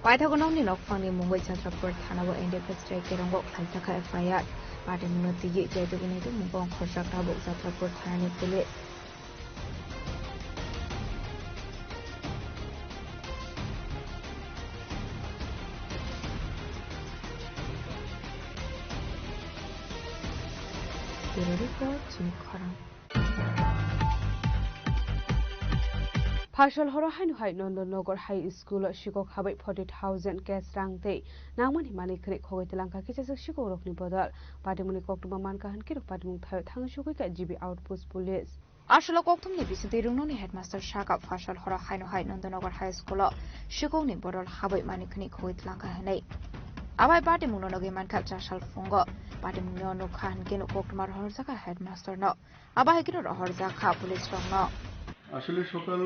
পাইতাগো নংনি নকফাংনি মুঙ্গই যাত্রাপুর থানাবো এনডিপিএস স্ট্রাইকে রঙ্গো খাইসাখা এফআইআর পার্টি মুনতি য়ে জাইতোগিনি তো মুঙ্গং খরজাক তাবো যাত্রাপুর থানানি police Partial horo hainu hai Nandanagar High School shikok habai 40,000 cash rangte nangmani mani kre khogoi telangka kichasuk shikok rokni bodal patimuni koktuma manka hankiro patimung thayo thang shukoi ka GB outpost police আসলে koktumni bisite rungni headmaster shaka partial horo hainu hai Nandanagar High School shikokni bodal habai mani khni khogoi telangka hanai abai patimung noge manka chashal fungo patimung no khan keno koktumar horjaka headmaster no abai keno horjaka police rong no আসলে সকাল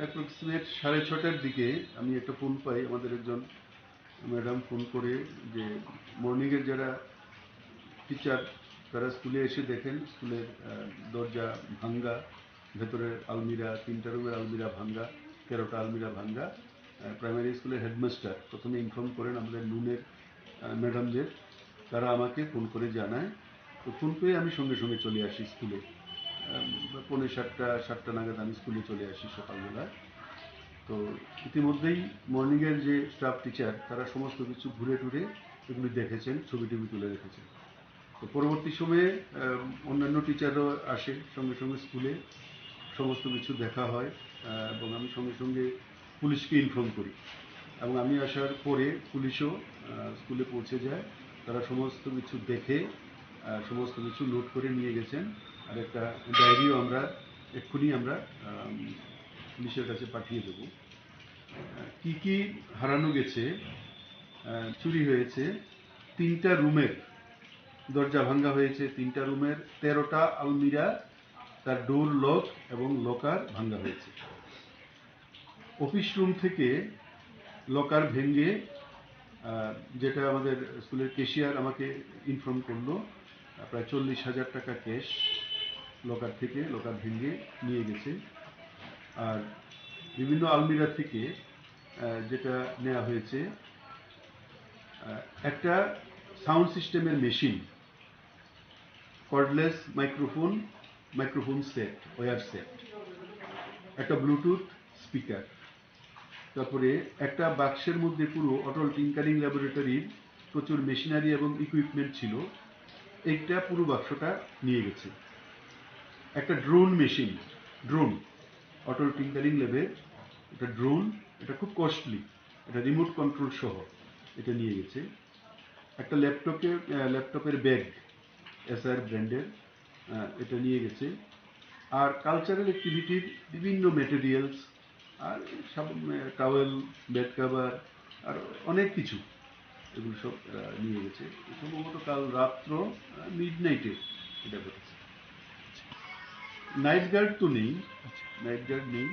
approximate 6:30টার দিকে আমি একটা phone পাই আমাদের একজন madam phone করে যে মর্নিংয়ের যারা টিচার তারা স্কুলে এসে দেখেন স্কুলের দরজা ভাঙ্গা ভেতরের আলমিরা 3টা রুমের আলমিরা ভাঙ্গা 13টা আলমিরা ভাঙ্গা প্রাইমারি স্কুলের হেডমাস্টার প্রথমে ইনফর্ম করেন আমাদের নুনের ম্যাডামদের তারা আমাকে ফোন করে জানায় তো ফোন পেয়ে আমি সঙ্গে সঙ্গে চলে আসি স্কুলে 7:30 নাগাদ আমি স্কুলে চলে আসি সকালবেলা তো ইতিমধ্যেই মর্নিংয়ের যে স্টাফ টিচার তারা সমস্ত কিছু ঘুরে টুরে এগুলি দেখেছেন ছবি টবি তুলে রেখেছেন তো পরবর্তী সময়ে অন্যান্য টিচারও আসে সঙ্গে সঙ্গে স্কুলে সমস্ত কিছু দেখা হয় এবং আমি সঙ্গে সঙ্গে পুলিশকে ইনফর্ম করি এবং আমি আসার পরে পুলিশও স্কুলে পৌঁছে যায় তারা সমস্ত কিছু দেখে সমস্ত কিছু নোট করে নিয়ে গেছেন আর একটা ডায়েরিও আমরা এক্ষুনি আমরা পুলিশের কাছে পাঠিয়ে দেব। কি কি হারানো গেছে, চুরি হয়েছে, 3টা রুমের দরজা ভাঙা হয়েছে, 3টা রুমের 13টা আলমিরা, তার ডোর লক এবং লকার ভাঙা হয়েছে। অফিস রুম থেকে লকার ভেঙে, যেটা আমাদের স্কুলের ক্যাশিয়ার আমাকে ইনফর্ম করলো, প্রায় 40,000 টাকা ক্যাশ লকার থেকে লকার ভেঙে নিয়ে গেছে। আর বিভিন্ন আলমিরা থেকে যেটা নেওয়া হয়েছে, একটা সাউন্ড সিস্টেমের machine, cordless microphone set, wire set, একটা ব্লুটুথ স্পিকার, তারপরে একটা বাক্সের মধ্যে পুরো অটল টিঙ্কারিং ল্যাবরেটরির প্রচুর মেশিনারি এবং ইকুইপমেন্ট ছিল, এইটা পুরো বাক্সটা নিয়ে গেছে। একটা ড্রোন মেশিন, ড্রোন অটল টিঙ্কারিং ল্যাবের এটা ড্রোন, এটা খুব কস্টলি, এটা রিমোট কন্ট্রোল সহ এটা নিয়ে গেছে। একটা ল্যাপটপের ব্যাগ, এসআর ব্র্যান্ডের, এটা নিয়ে গেছে। আর কালচারাল অ্যাক্টিভিটির বিভিন্ন ম্যাটেরিয়ালস, আর সব টাওয়েল, বেড কাভার, আর অনেক কিছু, এগুলো সব নিয়ে গেছে। সম্ভবত কাল রাত্র মিডনাইটে এটা ঘটেছে। নাইট গার্ড তো নেই, নাইট গার্ড নেই।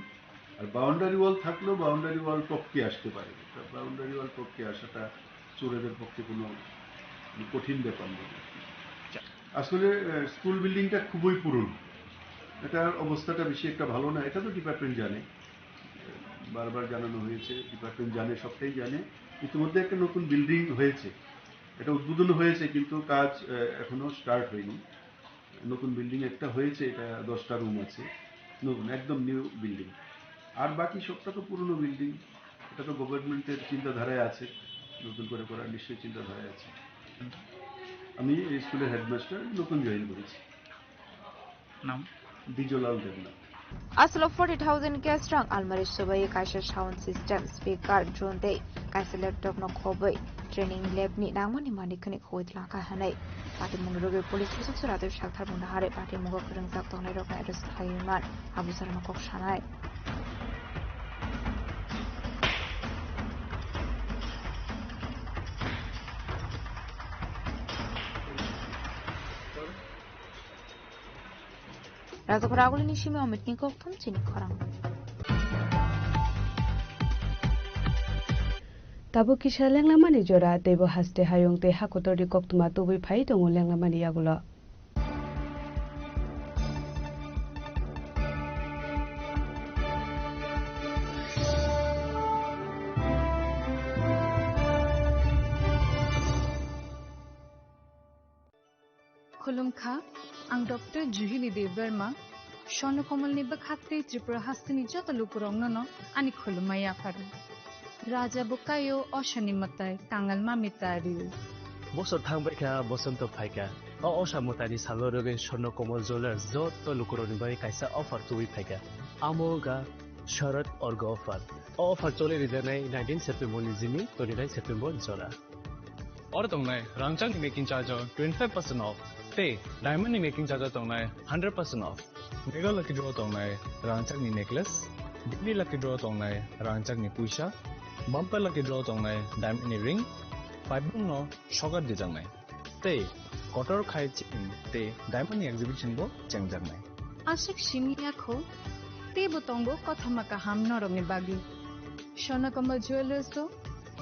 আর বাউন্ডারি ওয়াল থাকলেও বাউন্ডারি ওয়াল টপকে আসতে পারে। বাউন্ডারি ওয়াল টপকে আসাটা চোরেদের পক্ষে কোনো কঠিন ব্যাপার নয়। আসলে স্কুল বিল্ডিংটা খুবই পুরনো, এটার অবস্থাটা বেশি একটা ভালো না। এটা তো ডিপার্টমেন্ট জানে, বারবার জানানো হয়েছে, ডিপার্টমেন্ট জানে, সবটাই জানে। ইতিমধ্যে একটা নতুন বিল্ডিং হয়েছে, এটা উদ্বোধন হয়েছে, কিন্তু কাজ এখনো স্টার্ট হয়নি। নতুন বিল্ডিং একটা হয়েছে, এটা 10টা রুম আছে, নতুন একদম নিউ বিল্ডিং। আর বাকি সবটা তো পুরনো বিল্ডিং। এটা তো গভর্নমেন্টের চিন্তাধারায় আছে, নতুন করে করার নিশ্চয়ই চিন্তাধারায় আছে। আমি এই স্কুলের হেডমাস্টার, নতুন জয়েন করেছি। নাম বিজলাল Debnath. Aslo 40,000 guest rang almari sobai kaisa sound system speaker drone dei kaisa laptop no khobai training lab ni nangmani manikani khoitla ka hanai pati mungroge police officer adev sakthar bunda hare pati mugo khrengjak tongnai rok arrest khaiman abu sarma kok sanai Razakor agulini shime omitni kokthum chini khorang Tabo kisha lenglamani jora tebo haste hayong te hakotori koktuma tobi phai tongo lenglamani yagulo Khulumkha ang Dr. Juhili Deverma Shonokomal ni bakhatri Tripura hastini joto lukurongno no ani khulumaya faru Raja Bukayo Oshanimatai Tangal Mamitariu বছর থাংবাইকা বসন্ত ফাইকা অসামতানি সালরগে Swarnakamal jeweller যত লুকুরনি by কাইসা offer তুই ফাইকা আমোগা শরৎ org offer চলে রিজানাই 19 September নিজিমি 29 September জরা और तंगनाय रांगचांग making charge 25% off ते diamond making charge तंगनाय 100% ऑफ मेगा लकी ड्रॉ तंगनाय रांगचांग नि नेकलेस डिग्री लकी ड्रॉ तंगनाय रांगचांग नि पुइसा बम्पर लकी ड्रॉ तंगनाय डायमंड नि रिंग फाइबुं नो शगर दिजांनाय ते कटर खाइचिं ते डायमंड नि एग्जिबिशन बो चेंगजांनाय आशिक शिमियाखौ ते बतंगो कथामाका हामनरंनि बागि सोनाकमल jewellers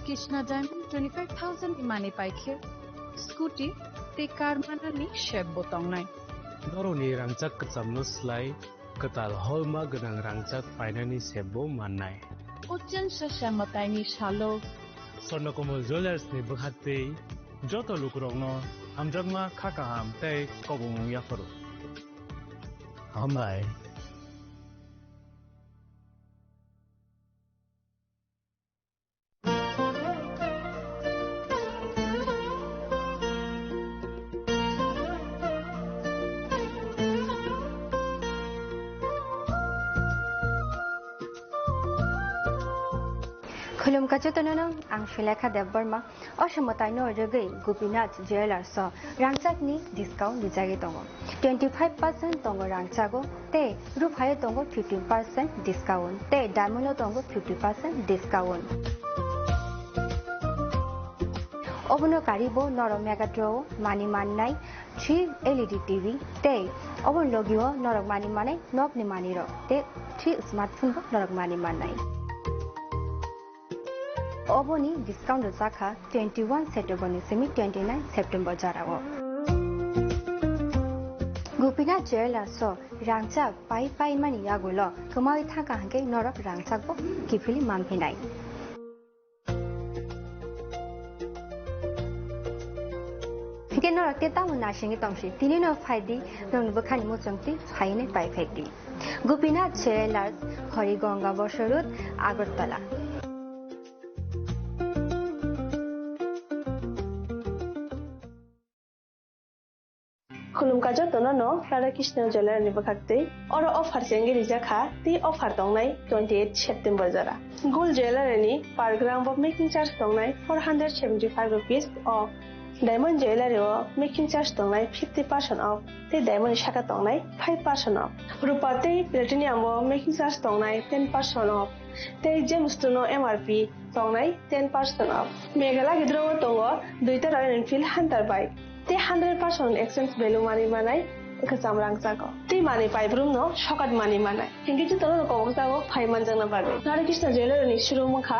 Krishna Diamond 25,000 imani paikhe scooty te car manani shep botong nai Doroni rangchak kachamno slai katal holma ganang rangchak painani sebo mannai Ujjan shashamataini shalo Sornokomol Jewelers ni bakhatte joto lukurongno hamjagma khakaham tei kobong yafaru Hamai खुलुमकाचो तनोनो आं Sulekha Debbarma असमतायनो रगै Gopinath ज्वेलार्स रांचाकनि discount लिजागे दङ 25% दङ रांचागो ते रुफाय दङ 15% discount ते diamond दङ 50% discount अबनो कारिबो नरम मेगाट्रो मानि माननाय 3 LED TV ते अबन लगियो नरक मानि माने नकनि मानिरो ते 3 स्मार्टफोन बो नरक मानि माननाय Oboni discount Zaka 21 September semi 29 September Jarawo. Gopinath Jewelers so Rangchak pai mani yagulo Kamai Thaka Hanke Norok Rangchak bo Kipili Mampinai. Kenora Teta Munashing Tomshi, Tinino Fidi, non Bukani Musumti, Haine by Fekti. Gopinath Jewelers, Horigonga Bosharut, Agartala. खुलुमकाजो तोनो Radha Krishna jeweller नि बखाक्ते और offer सेंगे रिजाखा ती offer दंनाय 28 September जरा गोल्ड ज्वेलर नि per gram of making charge दंनाय 475 रुपीस ऑफ डायमंड ज्वेलर ओ मेकिंग चार्ज दंनाय 50% ऑफ ते डायमंड शाखा दंनाय 5% ऑफ रुपा ते प्लेटिनियम ओ मेकिंग चार्ज दंनाय 10% ऑफ ते जेमस्टोनो एमआरपी दंनाय 10% ऑफ मेघाला गिद्रो दंगो दुइता रॉयल एनफील्ड हंटर बाइक ते 100% एक्सचेंज वैल्यू मानी मानाय एकजाम रांचागो ते माने पाइब्रुम नो शकट मानी मानाय हिंगिजो तनो कोगजागो फाइमान जंगना बागे राधा कृष्ण ज्वेलर नि शुरुमुखा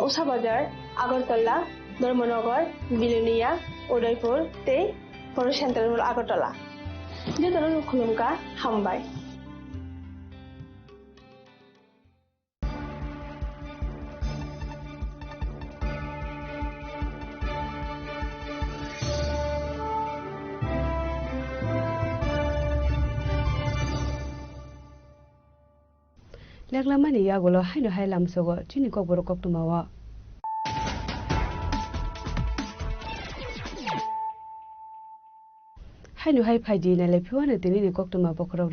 उषा बाजार आगरतला धर्मनगर बिलोनिया उदयपुर ते बर सेंट्रल आगरतला जे तनो खुलुमका हामबाय Leklamani yagulo haino hailam sogo chini ko boro kok tumawa haino hai phaidi na le phiwana tini ni kok tuma bokhro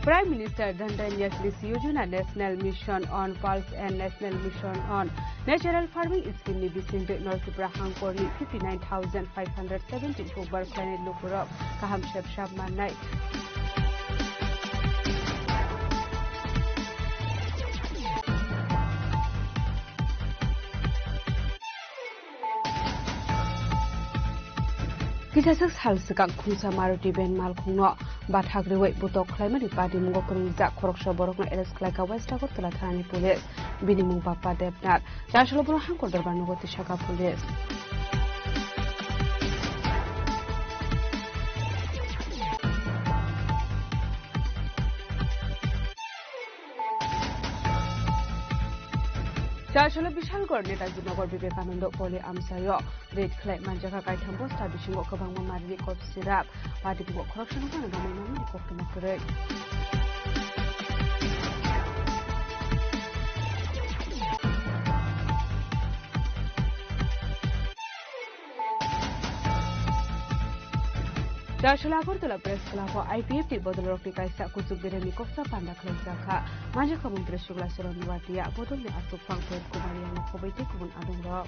Prime Minister Dhandan Yaklis Yojana National Mission on Pulse and National Mission on Natural Farming Scheme ni bisingde North Ibrahim Kori 59,570 over planet Lukurok kaham shab manai Kisasak halsekang khungsa Maruti Ben Malkhungno Bathagrewe Butok Klaimani Padi Mungo Kurungza Khoroksha Borokno Eres Klaika West Agortala Thani Police Binimung Papa Debnat Jashalobuno Hankor Darbarno Tishaka Police Jashalo Bishalgor Netaji Nogor Vivekananda Poli Amsayo Red Clay Manjaka Kaitambo Stabishingo Kabang Mari Kop Sirap Padi Buko Corruption of Mama Kokmakure Jashalo Agortala Press Club for IPFT Bodol Roki Kaisa Kusubire Mikofsa Panda Klezaka Majaka Muntre Shugla Soronwatia Bodol ni Asuk Pangpet Kumariana Kobete Kumun Adungro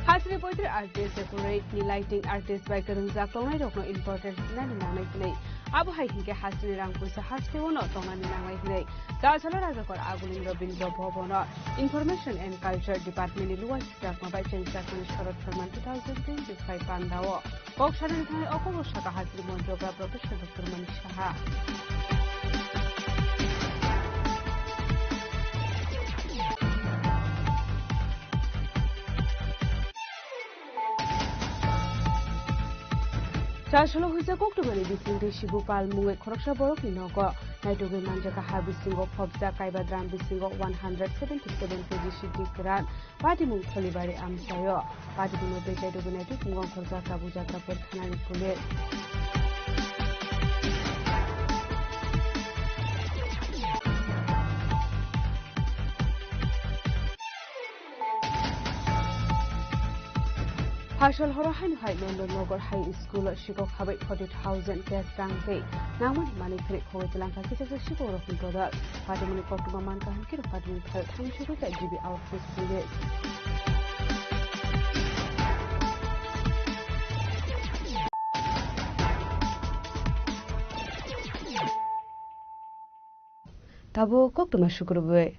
Hasri Poitri artist decorate ni lighting artist by Karunza Klonai Rokno important nani nanai play Abu Haikinke Hasri Rangpusa Hasri Wono Tonani Nangai Play Dazala Razakor Agulin Robin Bobono Information and Culture Department in Luas Jakma by Chen Jakman Sharot Ferman 2025 Pandao Boksharan Thai Okoro Shaka Hasri Monjoga Professor Dr. Manishaha Jashalo Huisa Koktumani Bising Shibupal Muwe Khoroksha Borok Nogo Naitoge Manjaka Habisingo Popsa Kaibadram Bisingo 177 kg Shidikran Pati Mung Kolibari Amsayo Pati Muno Beja Dogunati Mungong Khorza Kabuja Kapur Thanani Police Hashal Horahan High London Nogor High School Shikok Habit 40,000 cash rank Naman Mani Creek Hoylanka Kitty Shiko of Godal Patamani Kotuman Kankir Patamani Tamshiko GB outfit period. Tabo Koktuma Shukurwe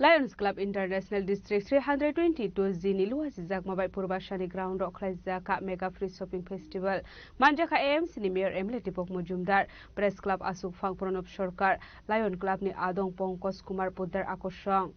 Lions Club International District 322 Zinilu Azizak Mobile Purbashani Ground Oklazaka Mega Free Shopping Festival Manjaka AMC ni Mayor Emily Tipok Mujumdar Press Club Asuk Fang Pranab Sarkar Lion Club ni Adong Pongkos Kumar Poddar Akoshong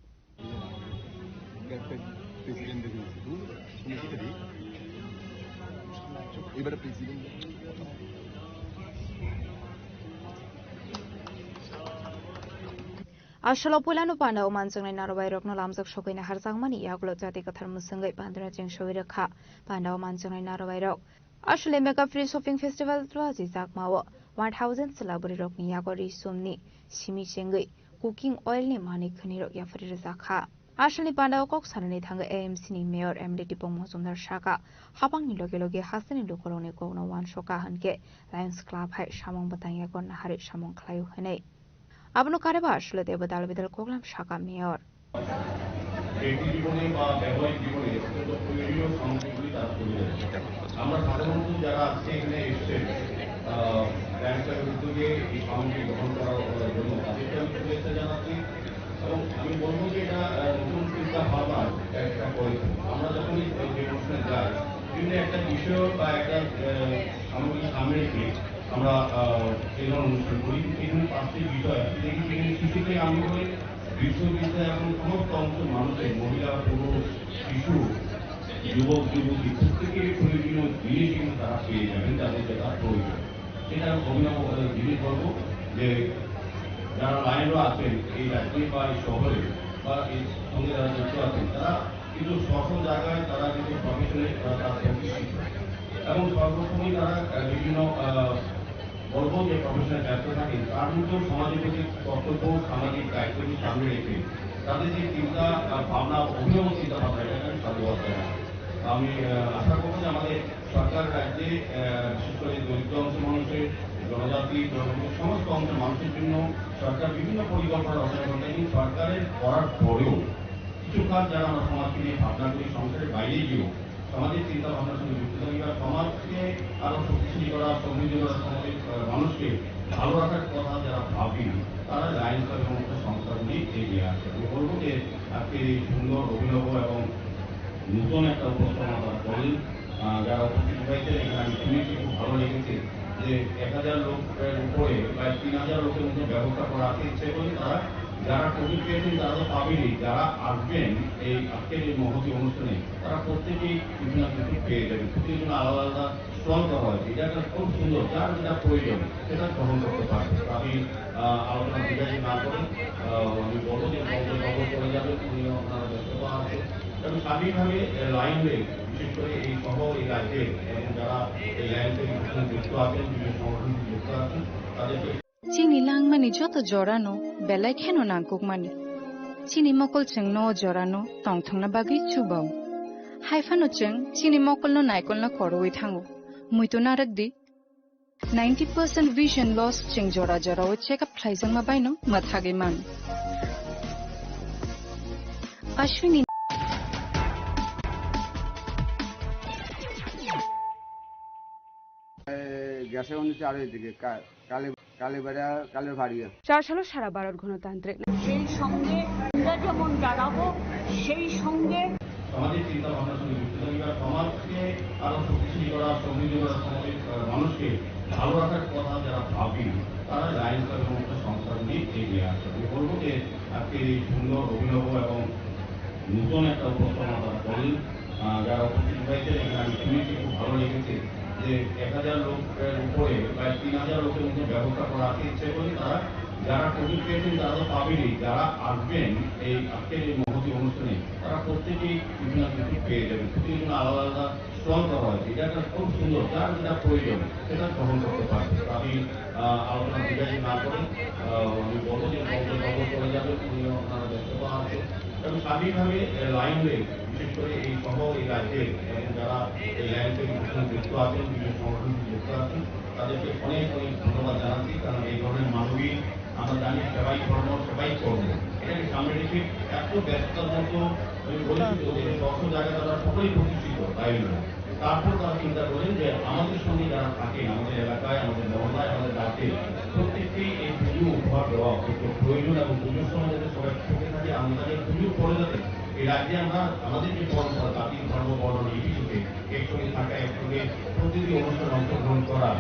Ashalo Pulano Panda Mansung and Narway Rock no Lams of Shokin Harzangmani Yagulo Jati Katar Musunga Pandra Jeng Shoviraka Panda Mansung and Narway Rock Ashale Mega Free Shopping Festival Razi Zakmawa 1000 Celebrity Rock Yagori Sumni Shimi Shengi Cooking Oil ni Mani Kaniro Yafri Zaka Ashali Panda Cox Hanani Tanga AMC ni Mayor Emily Tipong Mosundar Shaka Hapang ni Logelogi Hasan in Lukoroni Kono One Shoka Hanke Lions Club Hai Shamong Batanyagon Harit Shamong Klayu Hane Abno Karaba আসলে দেবদাল বিদল কোগলাম শাখা mayor ব্যক্তি জীবনে বা ব্যবসায়িক জীবনে অত্যন্ত প্রয়োজনীয় সামগ্রীগুলি তারা তুলে ধরেছে আমরা সাধারণত যারা আজকে এখানে এসেছেন ব্যাংকের উদ্যোগে এই সামগ্রী গ্রহণ করার জন্য তাদেরকে আমি শুভেচ্ছা জানাচ্ছি এবং আমি বলবো যে এটা নতুন চিন্তা ভাবনার একটা পরিচয় আমরা যখনই যে অনুষ্ঠানে যাই বিভিন্ন একটা বিষয় বা একটা সামগ্রী সামনে রেখে আমরা এই ধরনের অনুষ্ঠান করি এখানে 5টি বিষয় আছে দেখি সেখানে শিশু থেকে আরম্ভ করে বিশ্ববিদ্যালয় এখন সমস্ত অংশের মানুষের মহিলা পুরুষ শিশু যুবক যুবতী প্রত্যেকের প্রয়োজনীয় জিনিস কিন্তু তারা পেয়ে যাবেন তাদের যেটা প্রয়োজন সেটা অভিনব জিনিস বলবো যে যারা লাইনও আছেন এই রাজ্যে বা এই শহরে বা এই সঙ্গে যারা যুক্ত আছেন তারা কিন্তু স্ব জায়গায় তারা কিন্তু প্রফেশনে তারা প্রতিষ্ঠিত এবং সর্বসময় তারা বিভিন্ন বলবো যে প্রফেশনে ব্যস্ত থাকেন তার মধ্যেও সমাজের প্রতি কর্তব্য সামাজিক দায়িত্বকে সামনে রেখে তাদের যে চিন্তা ভাবনা অভিনব চিন্তা ভাবনা এটাকে আমি সাধুবাদ জানাই আমি আশা করবো যে আমাদের সরকার রাজ্যে বিশেষ করে দরিদ্র অংশের মানুষের জনজাতি সমস্ত অংশের মানুষের জন্য সরকার বিভিন্ন পরিকল্পনা রচনা করে কিন্তু সরকারের করার পরেও কিছু কাজ যারা আমরা সমাজকে নিয়ে ভাবনা করি সংসারের বাইরে গিয়েও সমাজের চিন্তা ভাবনার সঙ্গে যুক্ত থাকি বা সমাজকে আরো শক্তিশালী করা সমৃদ্ধ করা সমাজের মানুষকে ভালো রাখার কথা যারা ভাবি তারা লায়ন্স ক্লাব এবং সংস্থাগুলি এগিয়ে আসে আমি বলবো যে আজকে এই সুন্দর অভিনব এবং নতুন একটা উপস্থাপনা তারা করেন যারা উপস্থিত হয়েছেন এখানে আমি শুনেছি খুব ভালো লেগেছে যে 1000 লোকের উপরে প্রায় 3000 লোকের মধ্যে ব্যবস্থা করা আছে ইচ্ছে করে তারা যারা কোভিড পেয়েছেন তারা তো পাবেনই যারা আসবেন এই আজকের এই মহতি অনুষ্ঠানে তারা প্রত্যেকেই কিছু না কিছু পেয়ে যাবেন প্রত্যেকের জন্য আলাদা আলাদা স্টল করা হয়েছে এটা একটা খুব সুন্দর যার যেটা প্রয়োজন সেটা গ্রহণ করতে পারবে আমি আলোচনা বিভাগে না করে আমি বলবো যে খবর করে যাবেন উনি আপনারা ব্যস্ততা আছে এবং স্বাধীনভাবে লাইনে বিশেষ করে এই সহ এই রাজ্যে এবং যারা এই লাইনে যুক্ত আছেন বিভিন্ন সংগঠন যুক্ত আছেন তাদেরকে Chini langmani joto jorano belai kheno nangkukmani chini mokol cheng no jorano tongthangna bagi chubau haifano cheng chini mokol no naikol na koroi thango muito narakdi 90% vision loss cheng jora jora o check up thlaijang ma baino mathage man ashwini গ্যাসের মধ্যে চারিদিকে কালের ভাড়িয়া 4 সালের সারা ভারত গণতান্ত্রিক সেই সঙ্গে আমরা যেমন দাঁড়াবো সেই সঙ্গে সমাজের চিন্তা ভাবনার সঙ্গে যুক্ত থাকি বা সমাজকে আরো শক্তিশালী করা সমৃদ্ধ করা সমাজের মানুষকে ভালো রাখার কথা যারা ভাবি তারা লায়ন্স ক্লাব এবং সংস্থাগুলি এগিয়ে আসে আমি বলবো যে আজকে এই সুন্দর অভিনব এবং নতুন একটা উপস্থাপনা তারা করেন যারা উপস্থিত হয়েছেন এখানে আমি শুনেছি খুব ভালো লেগেছে যে 1000 লোকের উপরে প্রায় 3000 লোকের মধ্যে ব্যবস্থা করা আছে ইচ্ছে করে তারা যারা কোভিড পেয়েছেন তারা তো পাবেনই যারা আসবেন এই আজকের এই সমাপতি অনুষ্ঠানে তারা প্রত্যেকেই বিভিন্ন কিছু পেয়ে যাবে, প্রত্যেকের জন্য আলাদা আলাদা স্টল করা হয়েছে। এটা একটা খুব সুন্দর, যার যেটা প্রয়োজন সেটা গ্রহণ করতে পারবে। আমি আলোচনা দীর্ঘায়িত না করে আমি বলবো যে খবর চলে যাবে, আপনারা ব্যস্ততা আছে এবং স্বাভাবিকভাবে লাইনওয়ে বিশেষ করে এই শহর এই রাজ্যের এবং যারা এই লাইনওয়ে যুক্ত আছেন, বিভিন্ন সংগঠন যুক্ত আছেন, তাদেরকে অনেক অনেক ধন্যবাদ জানাচ্ছি। কারণ এই ধরনের মানবিক, আমরা জানি সেবাই ধর্ম সেবাই কর্ম, এটাকে সামনে রেখে এত ব্যস্ততার মতো আমি বলেছি যে ১০ জায়গায় তারা সকলেই প্রতিষ্ঠিত লাইনওয়ে। তারপর তারা চিন্তা করেন যে আমাদের সঙ্গে যারা থাকেন, আমাদের এলাকায়, আমাদের মহল্লায়, আমাদের রাজ্যে প্রত্যেককেই এই পুজো উপহার দেওয়া প্রয়োজন এবং পুজোর সময় যাতে সবাই থেকে থাকে, আমরা তাদের পুজোর পরে যাতে এই রাজ্যে আমরা আমাদের যে পরম্পরা জাতি ধর্ম বর্ণ নির্বিশেষে একসঙ্গে থাকা, একসঙ্গে প্রতিটি অনুষ্ঠানে অংশগ্রহণ করা,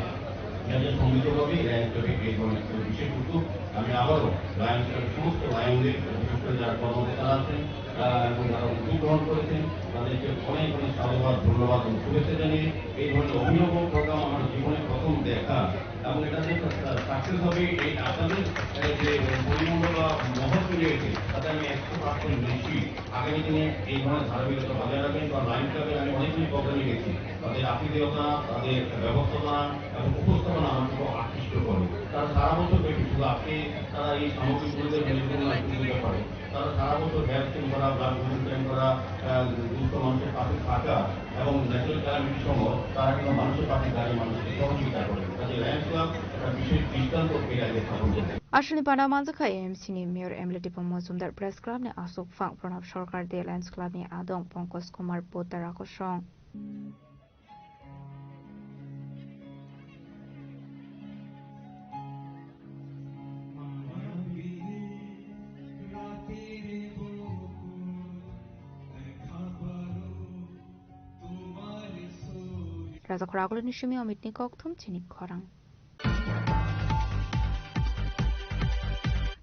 যাতে সমৃদ্ধভাবে লায়ন্স ক্লাবের এই ধরনের বিশেষ উদ্যোগ। আমি আবারও লায়ন্স ক্লাবের সমস্ত লায়নদের বিশেষ করে যারা কর্মকর্তা আছেন এবং যারা উদ্যোগ গ্রহণ করেছেন তাদেরকে অনেক অনেক সাধুবাদ, ধন্যবাদ এবং শুভেচ্ছা জানিয়ে এই ধরনের অভিনব প্রোগ্রাম আমার জীবনে প্রথম দেখা এবং এটা যে সাকসেস হবে এই আপনাদের যে পরিমণ্ডল বা মহল তৈরি হয়েছে তাতে আমি 100% বেশি আগামী দিনে এই ধরনের ধারাবাহিকতা বজায় রাখবেন। কারণ লাইন ক্লাবে আমি অনেকগুলি প্রোগ্রামে গেছি, তাদের আতিথেয়তা, তাদের ব্যবস্থাপনা এবং উপস্থাপনা আমার খুব আকৃষ্ট করে। তারা সারা বছর ব্যাপী শুধু আপনি তারা এই সামগ্রীগুলোতে দিতে পারে, তারা সারা বছর ভ্যাকসিন করা, ব্লাড ডোনেশন করা, দুস্থ মানুষের পাশে থাকা এবং ন্যাচারাল ক্যালামিটি সহ তারা কিন্তু মানুষের পাশে দাঁড়িয়ে মানুষকে সহযোগিতা করে। কাজে লায়ন্স ক্লাব একটা বিশেষ দৃষ্টান্ত এই আগে স্থাপন করবে। আসলে পানা মালজাখা AMC ni Mayor Emily Tipon Mozumdar Press Club ni Asok Fang Pranab Sarkar de Lions Club ni Adong Pongkos Kumar Potara Kosong. Raja Koragul ni Shimi Amit ni Kokthum Chinik Khorang.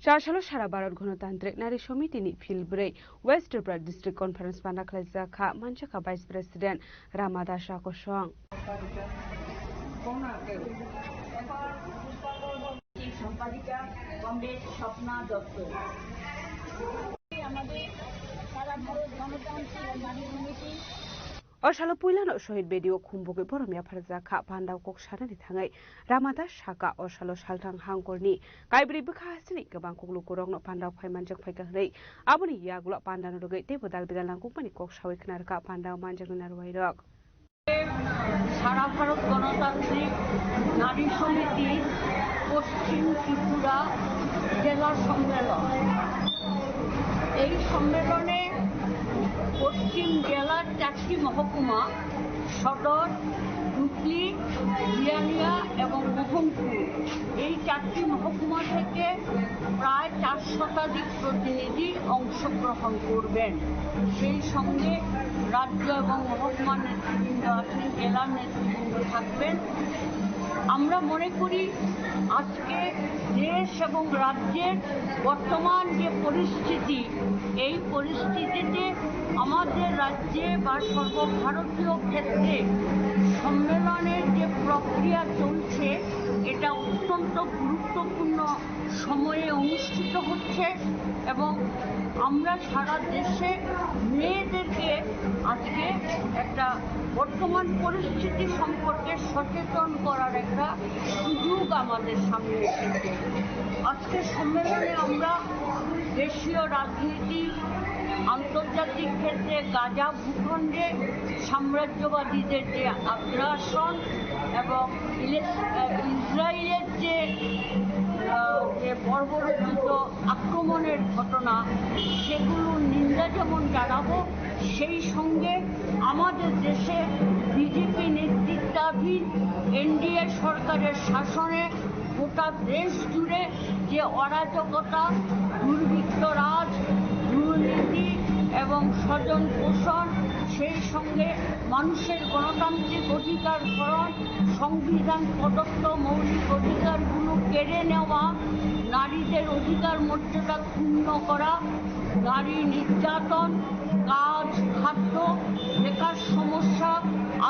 ৪ সারা ভারত গণতান্ত্রিক নারী সমিতি নি ফিলব্রে West Tripura district conference বানা খালাইজাখা মানচাখা vice president রামা দাস আকসং সম্পাদিকা comrade Swapna Dutta. আমাদের সারা ভারত গণতান্ত্রিক নারী সমিতি অশালো পুইলানো শহীদ বেদিও খুমবুকে বরমিয়া ফারজাখা পান্ডাও কক সানানি থাঙাই রামাদাস সাকা অশালো সালথাং হাংকরনি কাইব্রি বখা হাসিনি गोबां कुगलु कुरंगनो पान्डाव फाइमानजक फाइका हनै आबुनि यागुलो पान्डानो रगै तेबो दालबिदाल नांगुकमानि কক सावै खनारका पान्डाव मानजक नारवाइरक সারা ভারত গণতান্ত্রিক নারী সমিতি পশ্চিম ত্রিপুরা জেলা সম্মেলন। এই সম্মেলনে পশ্চিম জেলার 4টি মহকুমা সদর, ডুকলি, জিয়ানিয়া এবং মোহনপুর, এই 4টি মহকুমা থেকে প্রায় 4 শতাধিক প্রতিনিধি অংশগ্রহণ করবেন। সেই সঙ্গে রাজ্য এবং মহকুমা নেতৃবৃন্দ আছেন, জেলার নেতৃবৃন্দ থাকবেন। আমরা মনে করি আজকে দেশ এবং রাজ্যের বর্তমান যে পরিস্থিতি, এই পরিস্থিতিতে আমাদের রাজ্যে বা সর্বভারতীয় ক্ষেত্রে সম্মেলনের যে প্রক্রিয়া চলছে এটা অত্যন্ত গুরুত্বপূর্ণ সময়ে অনুষ্ঠিত হচ্ছে এবং আমরা সারা দেশে মেয়েদেরকে আজকে একটা বর্তমান পরিস্থিতি সম্পর্কে সচেতন করার একটা সুযোগ আমাদের সামনে এসেছে। আজকের সম্মেলনে আমরা দেশীয় রাজনীতি, আন্তর্জাতিক ক্ষেত্রে গাজা ভূখণ্ডে সাম্রাজ্যবাদীদের যে আগ্রাসন এবং ইসরায়েলের যে বর্বরোচিত আক্রমণের ঘটনা, সেগুলোর নিন্দা যেমন জানাবো, সেই সঙ্গে আমাদের দেশে বিজেপি নেতৃত্বাধীন এনডিএ সরকারের শাসনে গোটা দেশ জুড়ে যে অরাজকতা, দুর্বৃত্তরাজ, দুর্নীতি এবং স্বজন পোষণ, সেই সঙ্গে মানুষের গণতান্ত্রিক অধিকার হরণ, সংবিধান প্রদত্ত মৌলিক অধিকারগুলো কেড়ে নেওয়া, নারীদের অধিকার মর্যাদা ক্ষুণ্ণ করা, নারী নির্যাতন, কাজ, খাদ্য, বেকার সমস্যা,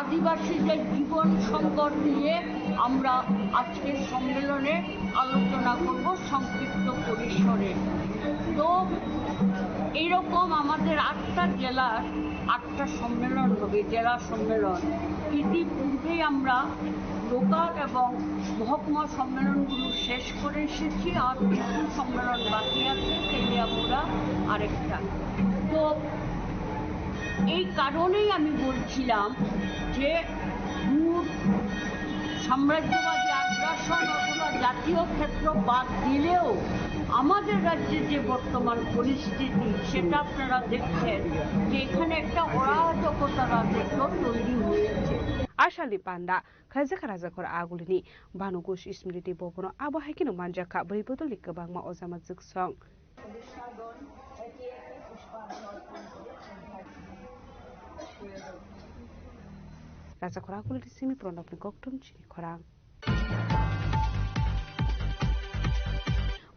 আদিবাসীদের জীবন সংকট নিয়ে আমরা আজকের সম্মেলনে আলোচনা করব সংক্ষিপ্ত পরিসরে। তো এইরকম আমাদের 8টা জেলার 8টা সম্মেলন হবে, জেলা সম্মেলন। ইতিপূর্বেই আমরা লোকাল এবং মহকুমা সম্মেলনগুলো শেষ করে এসেছি, আর কিছু সম্মেলন বাকি আছে, তেলিয়ামুড়া আরেকটা। তো এই কারণেই আমি বলছিলাম যে সাম্রাজ্যবাদী আগ্রাসন অথবা জাতীয় ক্ষেত্র বাদ দিলেও আমাদের রাজ্যে যে বর্তমান পরিস্থিতি সেটা আপনারা দেখছেন যে এখানে একটা অরাজকতা রাজত্ব তৈরি হয়েছে। আশালি পান্ডা খাইজাখা রাজাখর আগুলিনি ভানুকুশ স্মৃতি ভবন আবহাইকিনো মানজাখা বৈবদলি गोबांमा अजामा जुगसं রাজাখর আগুলিনি সিমি প্রণবনি গক্টম চিনি খরাং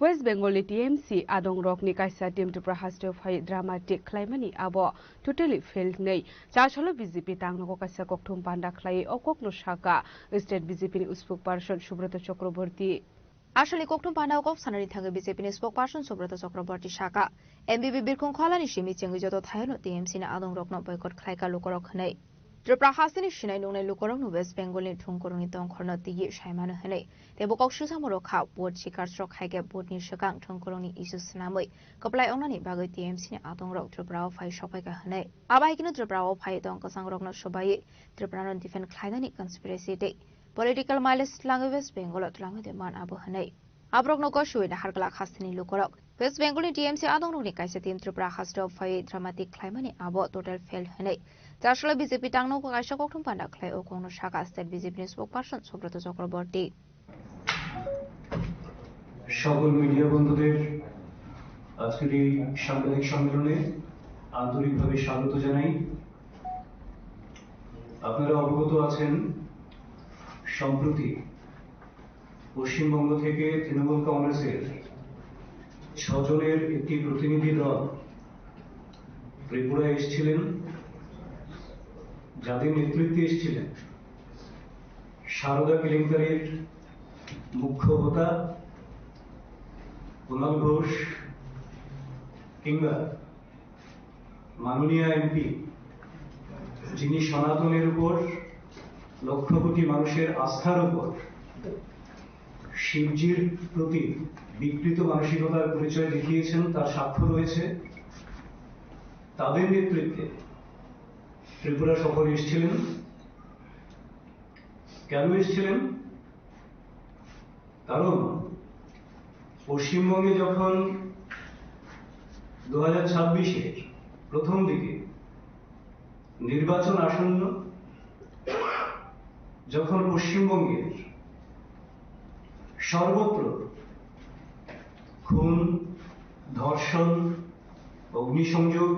West Bengal TMC adong rock ni kaisa team to prahasto phai dramatic claimani abo totally failed nei chacholo BJP tangno ko kaisa kokthum panda khlai okokno shaka state BJP ni spokesperson Subrata Chakraborty আসলে kokthum panda ok sanari thang BJP ni spokesperson Subrata Chakraborty shaka MBB birkhung khalani shimi chengi joto thayono TMC na adong rock no boycott khlai ka lokorok hnei Tripura hasini shinai nungnai lukorok no West Bengal ni thungkorongni tongkhorno tigi shaimano hnei tebo kok susamoro kha board shikar strok haige board ni shakang thungkorongni isu snamoi koplai ongnani bagoi TMC ni atongrok Tripura phai shopaika hnei abai kino Tripura phai tong kasangrok no shobai Tripura non defend khlainani conspiracy day political mileage langue West Bengal tlangi de man abo hnei abrok no koshui na harkala khasini lukorok West Bengal ni TMC adongrok ni kaisa team Tripura hasto phai dramatic khlaimani abo total failed hnei Chashla BJP tangno ko kaisa kokthum panda khlai o kono shaka state BJP spokesperson Subrata Chakraborty সকল media বন্ধুদের আজকের এই সাংবাদিক সম্মেলনে আন্তরিকভাবে স্বাগত জানাই। আপনারা অবগত আছেন সম্প্রতি পশ্চিমবঙ্গ থেকে তৃণমূল কংগ্রেসের 6 জনের একটি প্রতিনিধি দল ত্রিপুরা এসেছিলেন, যাদের নেতৃত্বে এসেছিলেন সারদা কেলেঙ্কারির মুখ্য হোতা কুণাল ঘোষ কিংবা মাননীয় এমপি যিনি সনাতনের উপর লক্ষ কোটি মানুষের আস্থার উপর শিবজির প্রতি বিকৃত মানসিকতার পরিচয় দেখিয়েছেন, তার সাক্ষ্য রয়েছে। তাদের নেতৃত্বে ত্রিপুরা সফরে এসেছিলেন। কেন এসেছিলেন? কারণ পশ্চিমবঙ্গে যখন 2026-এর প্রথম দিকে নির্বাচন আসন্ন, যখন পশ্চিমবঙ্গের সর্বত্র খুন, ধর্ষণ, অগ্নিসংযোগ,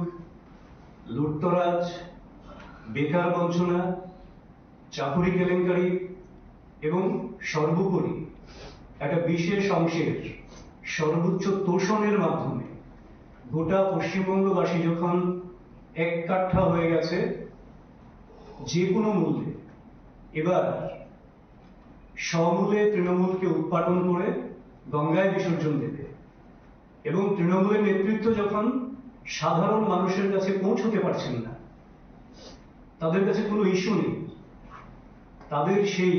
লুটতরাজ, বেকার বঞ্চনা, চাকুরি কেলেঙ্কারি এবং সর্বোপরি একটা বিশেষ অংশের সর্বোচ্চ তোষণের মাধ্যমে গোটা পশ্চিমবঙ্গবাসী যখন এক কাঠা হয়ে গেছে যে কোনো মূল্যে, এবার সমূলে তৃণমূলকে উৎপাটন করে গঙ্গায় বিসর্জন দেবে এবং তৃণমূলের নেতৃত্ব যখন সাধারণ মানুষের কাছে পৌঁছতে পারছেন না, তাদের কাছে কোনো ইস্যু নেই, তাদের সেই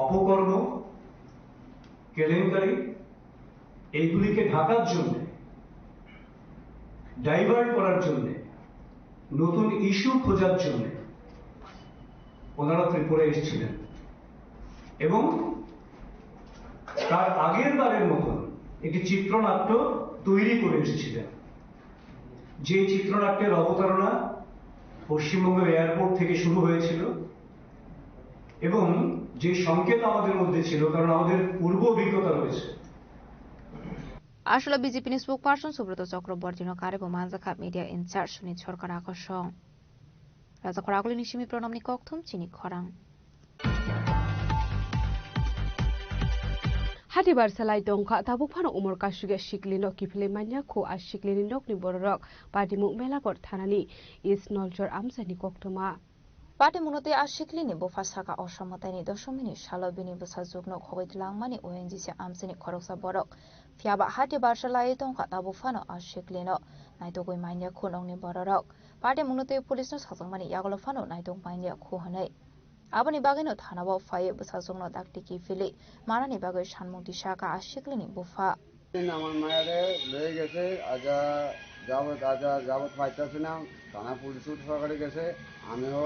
অপকর্ম, কেলেঙ্কারি এইগুলিকে ঢাকার জন্য, ডাইভার্ট করার জন্য, নতুন ইস্যু খোঁজার জন্য ওনারা ত্রিপুরায় এসেছিলেন এবং তার আগের বারের মতন একটি চিত্রনাট্য তৈরি করে এসেছিলেন। যে চিত্রনাট্যের অবতারণা পশ্চিমবঙ্গের এয়ারপোর্ট থেকে শুরু হয়েছিল এবং যে সংকেত আমাদের মধ্যে ছিল, কারণ আমাদের পূর্ব অভিজ্ঞতা রয়েছে। আসলে বিজেপি স্পোকপারসন সুব্রত চক্রবর্তী কারে মানজাখা মিডিয়া ইনচার্জ সুনীত সরকার আকর্ষণ রাজা খরাগুলি নিশিমি প্রণামনি ককথম চিনি খরাং Hatibar salai dongka tabuk phano umur kasuge shiklino kifle manya ko a shiklini nokni borok padimuk melakor thanani is noljor amsani koktoma পাটে মূলতে আশিকলিনি বোফাসাকা অসমতাইনি দশমিনি সালবিনি বসা যুগ্ন খগৈতলাংমানি ওএনজিসি আমসিনি খরকসা বরক fiaba hati barsalai tongka tabu fano ashiklino naitokoi mainya khunongni bororok party munote police no sajangmani yagolo fano naitok mainya khuhanai aboni bagino thanabo faye busajongno daktiki fili marani bagai sanmukti saka ashiklini bufa আমার মায়েরে লয়ে গেছে যাবত পাইতেছি না থানা police সহকারে গেছে আমিও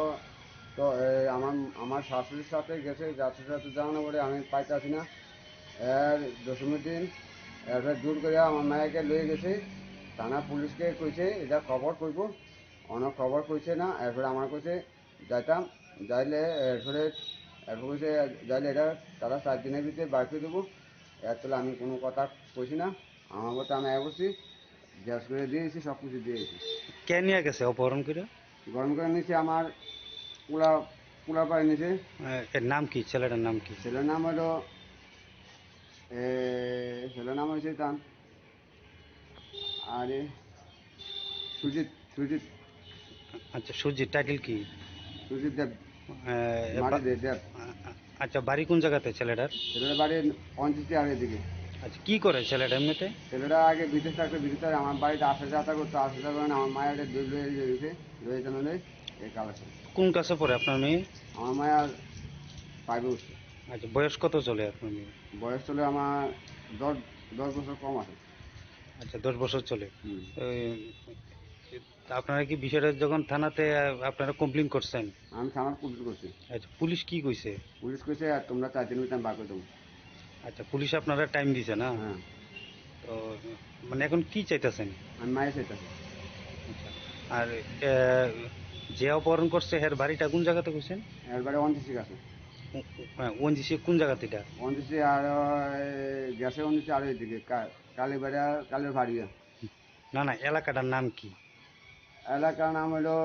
তো আমার শাশুড়ির সাথে গেছে যাত্রীর সাথে জানানো পরে আমি পাইতেছি না এর 10 দিন এরপরে দূর করে আমার মায়েকে লয়ে গেছে থানা পুলিশকে কইছে এটা খবর কইব অনেক খবর কইছে না এরপরে আমার কইছে যাইতাম যাইলে এরপরে কইছে যাইলে এটা তারা 4 দিনের ভিতরে বার করে দেবো এরপরে আমি কোনো কথা কইছি না আমার মতো আমি বসছি গ্যাস করে দিয়েছি সব কিছু দিয়েছি কে নিয়ে গেছে অপহরণ করে গরম করে নিয়েছে আমার পুলা পাড়ে নিয়েছে এর নাম কি ছেলেটার নাম কি ছেলের নাম হলো ছেলের নাম হয়েছে তান আরে সুজিত আচ্ছা সুজিত টাইটেল কি সুজিত দেব দেব আচ্ছা বাড়ি কোন জায়গাতে ছেলেটার বাড়ি 35 আড়ের দিকে আচ্ছা কি করে ছেলেটা এমনিতে ছেলেটা আগে বিদেশ থাকতে বিদেশ আমার বাড়িতে আসা যাতা করতো আসা যাওয়া করেন আমার মায়ের দুই লয়ে যেন এই কালাছে কোন ক্লাসে পড়ে আপনার মেয়ে আমার মায়ের 5 উঠছে আচ্ছা বয়স কত চলে আপনার মেয়ে বয়স চলে আমার 10 বছর কম আছে আচ্ছা 10 বছর চলে আপনারা কি বিষয়টা যখন থানাতে আপনারা কমপ্লেইন করছেন আমি থানার কমপ্লেইন করছি আচ্ছা পুলিশ কি কইছে পুলিশ কইছে তোমরা 4 দিনের ভিতরে বার করে দেবো আচ্ছা পুলিশ আপনারা টাইম দিছে না হ্যাঁ তো মানে এখন কি চাইতেছেন আমি মায়ের চাইতেছি আর যে অপহরণ করছে এর বাড়িটা কোন জায়গাতে কইছেন এর বাড়ি ওনজিসি আছে ওনজিসি কোন জায়গাতে এটা ওনজিসি আর গ্যাসে ওনজিসি আর এদিকে কালের বাড়ি না না এলাকাটার নাম কি এলাকার নাম হলো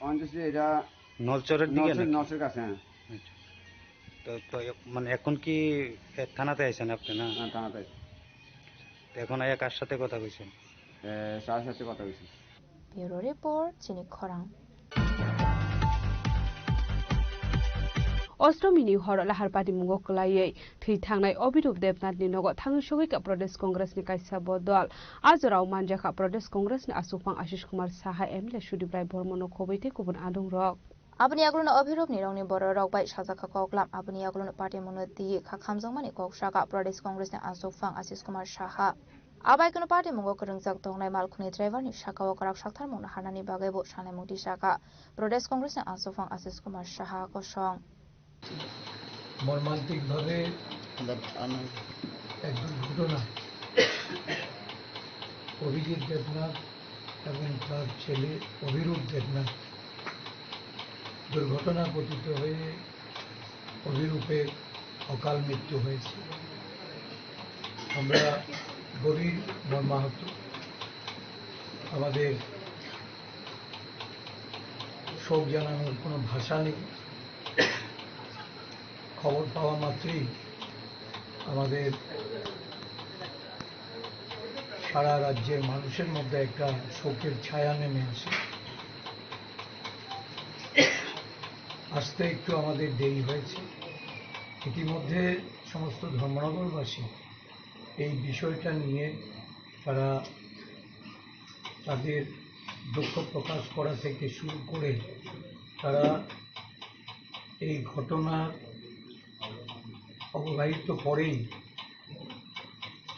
ওনজিসি এটা নলচরের দিকে নলচরের কাছে হ্যাঁ তো মানে এখন কি থানাতে আইছেন আপনি না থানাতে এখন আয়া কার সাথে কথা কইছেন স্যারের সাথে কথা কইছি ব্যুরো রিপোর্ট চিনিক খরাং অষ্টমীনি হর লাহারপাতি মুগো কলাयै थै थांनाय अभिरूप देबनाथनि नग थांसुगैका प्रदेश कांग्रेसनि कायसाबो दल आजराव मानजाखा प्रदेश कांग्रेसनि आसुफां आशिष कुमार साहा एमएलए सुदीप्राय बर्मनो खबैते गुबुन आदुं रक abni aglono abhirup ni rongni boro rok bai sajaka koklam abni aglono party monoti khakhamjangmani koksaka pradesh congress ni asofang asis kumar saha abai kono party mongo korungjak tongnai malkhuni driver ni sakao karak sakthar mona hanani bagaibo sanai muti saka pradesh congress ni asofang asis kumar saha kosong মর্মান্তিকভাবে এক দুর্ঘটনা অভিজিৎ দেবনাথ এবং তার ছেলে অভিরূপ দেবনাথ দুর্ঘটনা পতিত হয়ে অভিরূপের অকাল মৃত্যু হয়েছে আমরা গভীর মর্মাহত আমাদের শোক জানানোর কোনো ভাষা নেই খবর পাওয়া মাত্রই আমাদের সারা রাজ্যের মানুষের মধ্যে একটা শোকের ছায়া নেমে আসে আসতে একটু আমাদের দেরি হয়েছে ইতিমধ্যে সমস্ত ধর্মনগরবাসী এই বিষয়টা নিয়ে তারা তাদের দুঃখ প্রকাশ করা থেকে শুরু করে তারা এই ঘটনার অববাহিত পরেই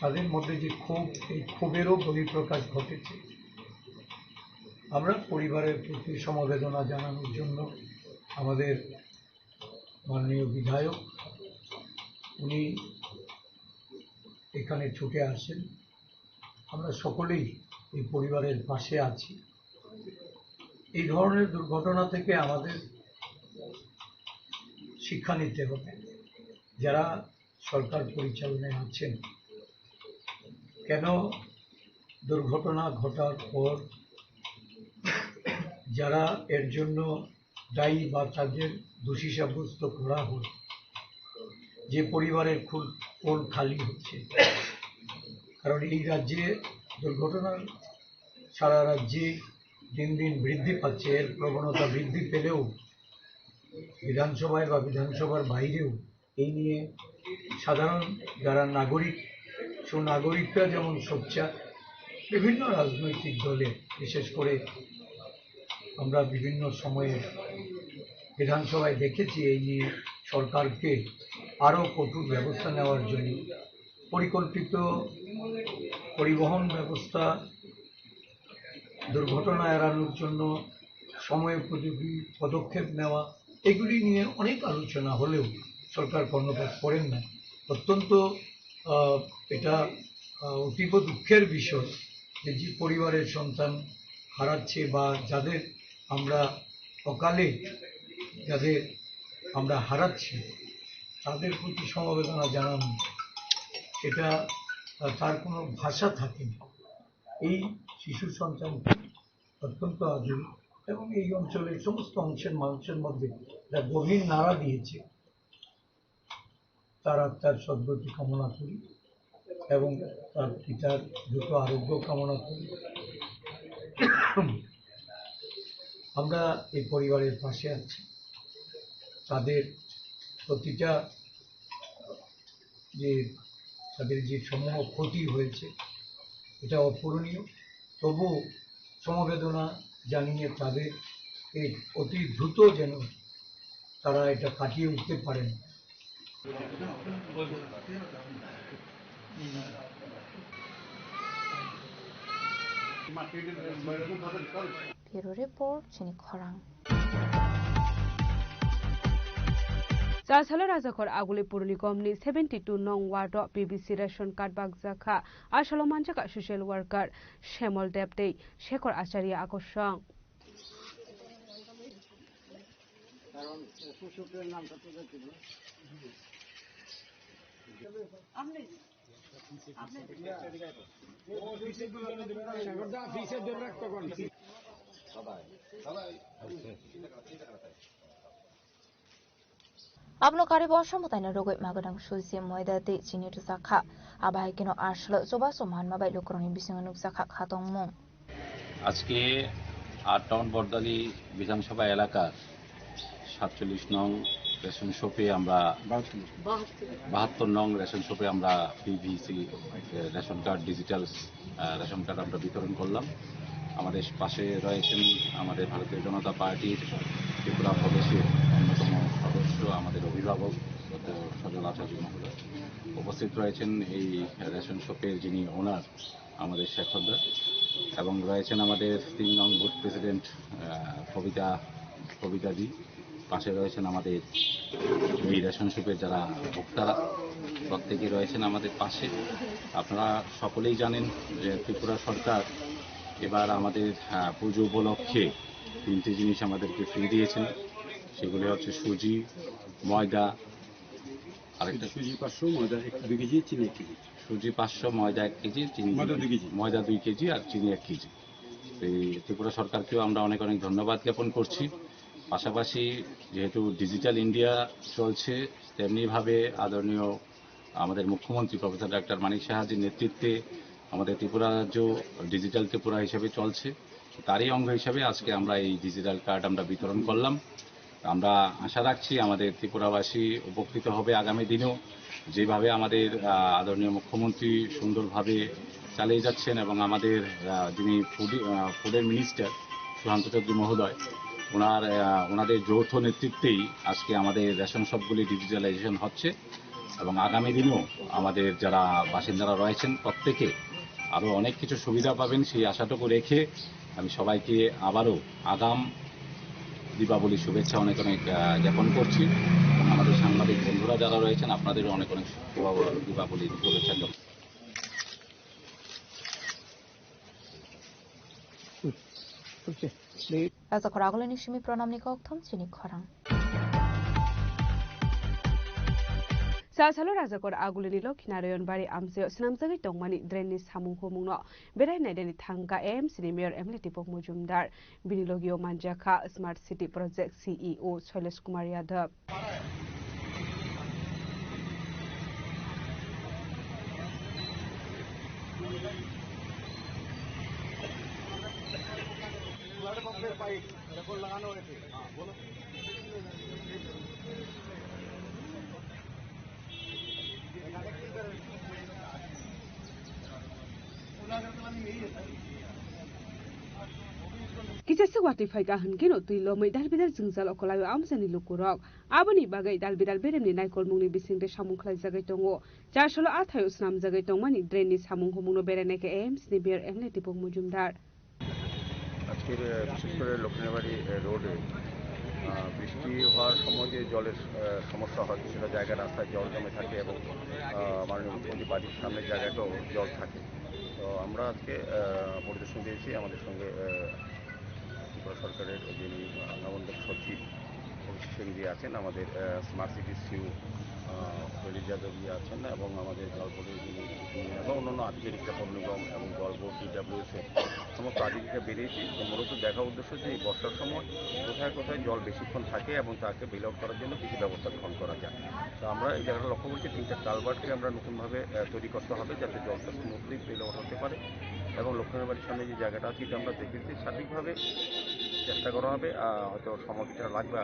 তাদের মধ্যে যে ক্ষোভ এই ক্ষোভেরও বহিঃপ্রকাশ ঘটেছে আমরা পরিবারের প্রতি সমবেদনা জানানোর জন্য আমাদের মাননীয় বিধায়ক উনি এখানে ছুটে আসেন আমরা সকলেই এই পরিবারের পাশে আছি এই ধরনের দুর্ঘটনা থেকে আমাদের শিক্ষা নিতে হবে যারা সরকার পরিচালনায় আছেন কেন দুর্ঘটনা ঘটার পর যারা এর জন্য দায়ী বা তাদের দোষী সাব্যস্ত করা হয় যে পরিবারের কোল খালি হচ্ছে কারণ এই রাজ্যে দুর্ঘটনার সারা রাজ্যে দিন দিন বৃদ্ধি পাচ্ছে এর প্রবণতা বৃদ্ধি পেলেও বিধানসভায় বা বিধানসভার বাইরেও এই নিয়ে সাধারণ যারা নাগরিক সুনাগরিকরা যেমন সোচ্চার, বিভিন্ন রাজনৈতিক দলে বিশেষ করে আমরা বিভিন্ন সময়ে বিধানসভায় দেখেছি এই নিয়ে সরকারকে আরও কঠোর ব্যবস্থা নেওয়ার জন্য পরিকল্পিত পরিবহন ব্যবস্থা, দুর্ঘটনা এড়ানোর জন্য সময়োপযোগী পদক্ষেপ নেওয়া, এগুলি নিয়ে অনেক আলোচনা হলেও সরকার কর্ণপাত করেন না। অত্যন্ত এটা অতীব দুঃখের বিষয় যে যে পরিবারের সন্তান হারাচ্ছে বা যাদের আমরা অকালে যাদের আমরা হারাচ্ছি তাদের প্রতি সমবেদনা জানানো, এটা তার কোনো ভাষা থাকে না। এই শিশু সন্তানটি অত্যন্ত আজীব এবং এই অঞ্চলের সমস্ত অংশের মানুষের মধ্যে একটা গভীর নাড়া দিয়েছে। তার আত্মার সদ্গতি কামনা করি এবং তার পিতার দ্রুত আরোগ্য কামনা করি। আমরা এই পরিবারের পাশে আছি। তাদের প্রতিটা যে তাদের যে সমূহ ক্ষতি হয়েছে এটা অপূরণীয়, তবু সমবেদনা জানিয়ে তাদের এই অতি দ্রুত যেন তারা এটা কাটিয়ে উঠতে পারেন। ব্যুরো রিপোর্ট চিনি খরাং। Jajhala Rajakor Aguli Purligomni 72 nong ward BBC ration card bagjaka Ashalo Manjaka social worker Shemol Deptei Shekhar Acharya Akoshang. Abno kari bosho mutanya rogoi magadang susi moida de chini rusakha abai kino ashlo soba soman mabai lukroni bisinga nuksakha khatong mong. আজকে ৮ town বর্দালি বিধানসভা এলাকার ৪৭ নং ration শপে আমরা ৭২ নং ration শপে আমরা PVC ration card digital ration card আমরা বিতরণ করলাম। আমাদের পাশে রয়েছেন আমাদের ভারতীয় জনতা পার্টির ত্রিপুরা প্রদেশের অন্যতম সদস্য আমাদের অভিভাবক সজল আচার্য মহোদয়, উপস্থিত রয়েছেন এই রেশন শপের যিনি ওনার আমাদের শেখরদা, এবং রয়েছেন আমাদের ৩ নং বুথ প্রেসিডেন্ট কবিতাদি, পাশে রয়েছেন আমাদের এই রেশন শপের যারা ভোক্তারা প্রত্যেকেই রয়েছেন আমাদের পাশে। আপনারা সকলেই জানেন যে ত্রিপুরা সরকার এবার আমাদের পুজো উপলক্ষে 3টি জিনিস আমাদেরকে ফ্রি দিয়েছেন। সেগুলি হচ্ছে সুজি, ময়দা, আরেকটা সুজি 500, ময়দা 2 কেজি, চিনি 1 কেজি। সুজি 500, ময়দা 1 কেজি, চিনি ময়দা 2 কেজি আর চিনি 1 কেজি। এই ত্রিপুরা সরকারকেও আমরা অনেক অনেক ধন্যবাদ জ্ঞাপন করছি। পাশাপাশি যেহেতু ডিজিটাল ইন্ডিয়া চলছে, তেমনিভাবে আদরণীয় আমাদের মুখ্যমন্ত্রী প্রফেসর ডক্টর মানিক সাহাজির নেতৃত্বে আমাদের ত্রিপুরা রাজ্য ডিজিটাল ত্রিপুরা হিসেবে চলছে। তারই অঙ্গ হিসেবে আজকে আমরা এই ডিজিটাল কার্ড আমরা বিতরণ করলাম। আমরা আশা রাখছি আমাদের ত্রিপুরাবাসী উপকৃত হবে আগামী দিনেও, যেভাবে আমাদের আদরণীয় মুখ্যমন্ত্রী সুন্দরভাবে চালিয়ে যাচ্ছেন এবং আমাদের যিনি ফুডের মিনিস্টার সুশান্ত চৌধুরী মহোদয় ওনাদের যৌথ নেতৃত্বেই আজকে আমাদের রেশন শপগুলি ডিজিটালাইজেশন হচ্ছে এবং আগামী দিনেও আমাদের যারা বাসিন্দারা রয়েছেন প্রত্যেকে আরও অনেক কিছু সুবিধা পাবেন সেই আশাটুকু রেখে আমি সবাইকে আবারও আগাম দীপাবলির শুভেচ্ছা অনেক অনেক জ্ঞাপন করছি এবং আমাদের সাংবাদিক বন্ধুরা যারা রয়েছেন আপনাদেরও অনেক অনেক দীপাবলির শুভেচ্ছা জ্ঞাপন। Rajakor aguli nishimi pranamni kokthom chini khorang. Jajhala Rajakor aguli nilo Kinarayon Bari Amseo Snamjagi Tongmani Drainni Samung Humungno Berai Naidani Thangka AMC ni Mayor Emily Tipok Mujumdar Binilogio Manjaka Smart City Project CEO Shailesh Kumar Yadav. Kisah wati fai kahan kino tuilo mai dalbidal jengzal okolayo amsani lukurok aboni bagai dalbidal berem ni naikol mungni bising de samung khlai jagai tongo jarsolo athayo snam jagai tongmani drain ni samung humungno berene ke AIMS ni ber emle tipong mujumdar আজকের বিশেষ করে লক্ষ্মীবাড়ি রোডে বৃষ্টি হওয়ার সময় যে জলের সমস্যা হয় সেটা জায়গায় রাস্তায় জল জমে থাকে এবং মাননীয় মুখ্যমন্ত্রী বাড়ির সামনের জায়গাটাও জল থাকে তো আমরা আজকে পরিদর্শন দিয়েছি আমাদের সঙ্গে ত্রিপুরা সরকারের যিনি নবন্দক সচিব সেনজি আছেন আমাদের স্মার্ট সিটি সিউ হলি যাদবী আছেন এবং আমাদের জল বোর্ডের যিনি এবং অন্যান্য আধিকারিকরা পৌর নিগম এবং জল বোর্ড DWSএর সমস্ত আধিকারিকরা বেরিয়েছি মূলত দেখার উদ্দেশ্য যে এই বর্ষার সময় কোথায় কোথায় জল বেশিক্ষণ থাকে এবং তাকে বেল আউট করার জন্য কিছু ব্যবস্থা গ্রহণ করা যায় তো আমরা এই জায়গাটা লক্ষ্য করছি 3টা কালভার্টকে আমরা নতুনভাবে তৈরি করতে হবে যাতে জলটা স্মুথলি বেল আউট হতে পারে এবং লক্ষ্মীবাড়ির সামনে যে জায়গাটা আছে এটা আমরা দেখেছি সঠিকভাবে চেষ্টা করা হবে হয়তো সময় কিছুটা লাগবে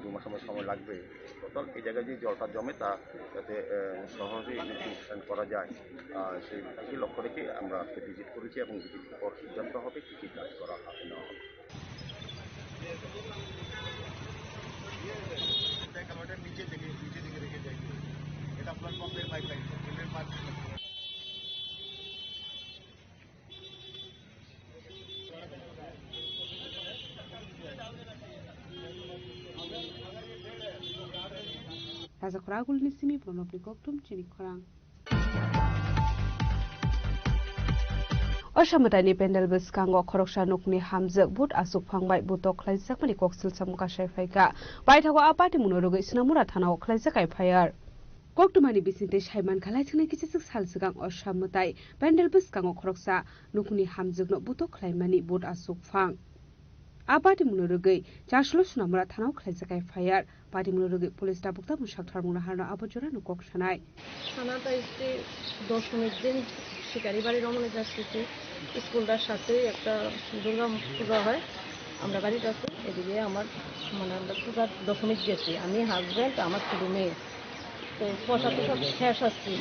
2 মাস সময় লাগবে টোটাল এই জায়গায় যে জলটা জমে তা যাতে সহজেই ইনফিল্ট্রেশন করা যায় সেই লক্ষ্য রেখে আমরা আজকে ভিজিট করেছি এবং ভিজিটের পর সিদ্ধান্ত হবে কী কী কাজ করা নেওয়া হবে নিচে দিকে রেখে যাই এটা আপনার পাম্পের pipeline Raza Koragul Nisimi Pronopni Koktum Chini Korang. Oshamatani Pendel Biskango Koroksha Nukni Hamzak Bud Asuk Pangbai Butok Klaisak Mani Koksil Samuka Shaifaka. Baitago Apati Munoruga Isnamura Tana Klaisakai Fire. Koktumani Bisinte Shaiman Kalaisan Kisik Salsigang Oshamatai Pendel Biskango Koroksa Nukni Hamzak no Butok Klaimani Bud Asuk Fang. Apati Munorugai Jashlo Sunamura Tana Klaisakai Fire. Party Munorugi Police Tabukta Mushaktar Munahana Abojora Nukok Shanai. থানাটা এসে 10 দিন শিকারি বাড়ি রমণে যাচ্ছে স্কুলটার সাথে একটা দুর্গা পূজা হয় আমরা বাড়িতে আছি এদিকে আমার মানে আমরা পূজার 10 গেছি আমি হাজব্যান্ড আমার ছোটো মেয়ে তো প্রসাদ সব শেষ আসছি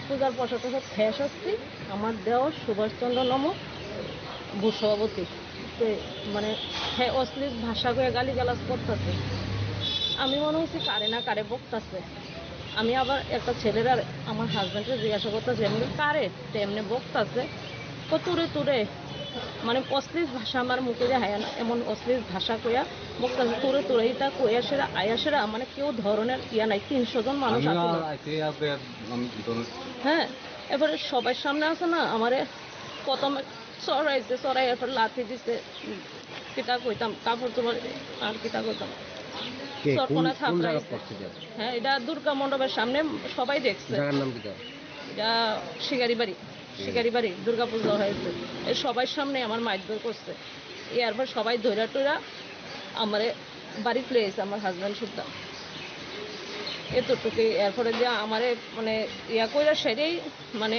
পূজার প্রসাদ সব শেষ আসছি আমার দেওয়া সুভাষচন্দ্র নম বুথ সভাপতি তো মানে অশ্লীল ভাষা করে গালি গালাজ করতেছে আমি মনে হচ্ছে কারে না কারে বকতেছে আমি আবার একটা ছেলের আর আমার হাজব্যান্ডকে জিজ্ঞাসা করতেছি এমনি কারে তেমনি বকতেছে তো তুরে তুরে মানে অশ্লীল ভাষা আমার মুখে যে হায় না এমন অশ্লীল ভাষা কইয়া বকতেছে তুরে তুরে এটা কইয়াসেরা আয়াসেরা মানে কেউ ধরনের ইয়া নাই 300 জন মানুষ আছে হ্যাঁ এবারে সবার সামনে আছে না আমারে প্রথমে সরাই এরপর লাথি দিছে কিতা কইতাম কাপড় তোমার আর কিতা কইতাম হ্যাঁ এটা দুর্গা মণ্ডপের সামনে সবাই দেখছে এটা শিকারি বাড়ি দুর্গা পূজা হয়েছে সবাই সামনে আমার মারধর করছে এরপর সবাই ধৈরা টৈরা আমারে বাড়িতে লয়েছে আমার হাজব্যান্ড সুদ্ধা এতটুকুই এরপরে যে আমারে মানে ইয়া কইরা সেরেই মানে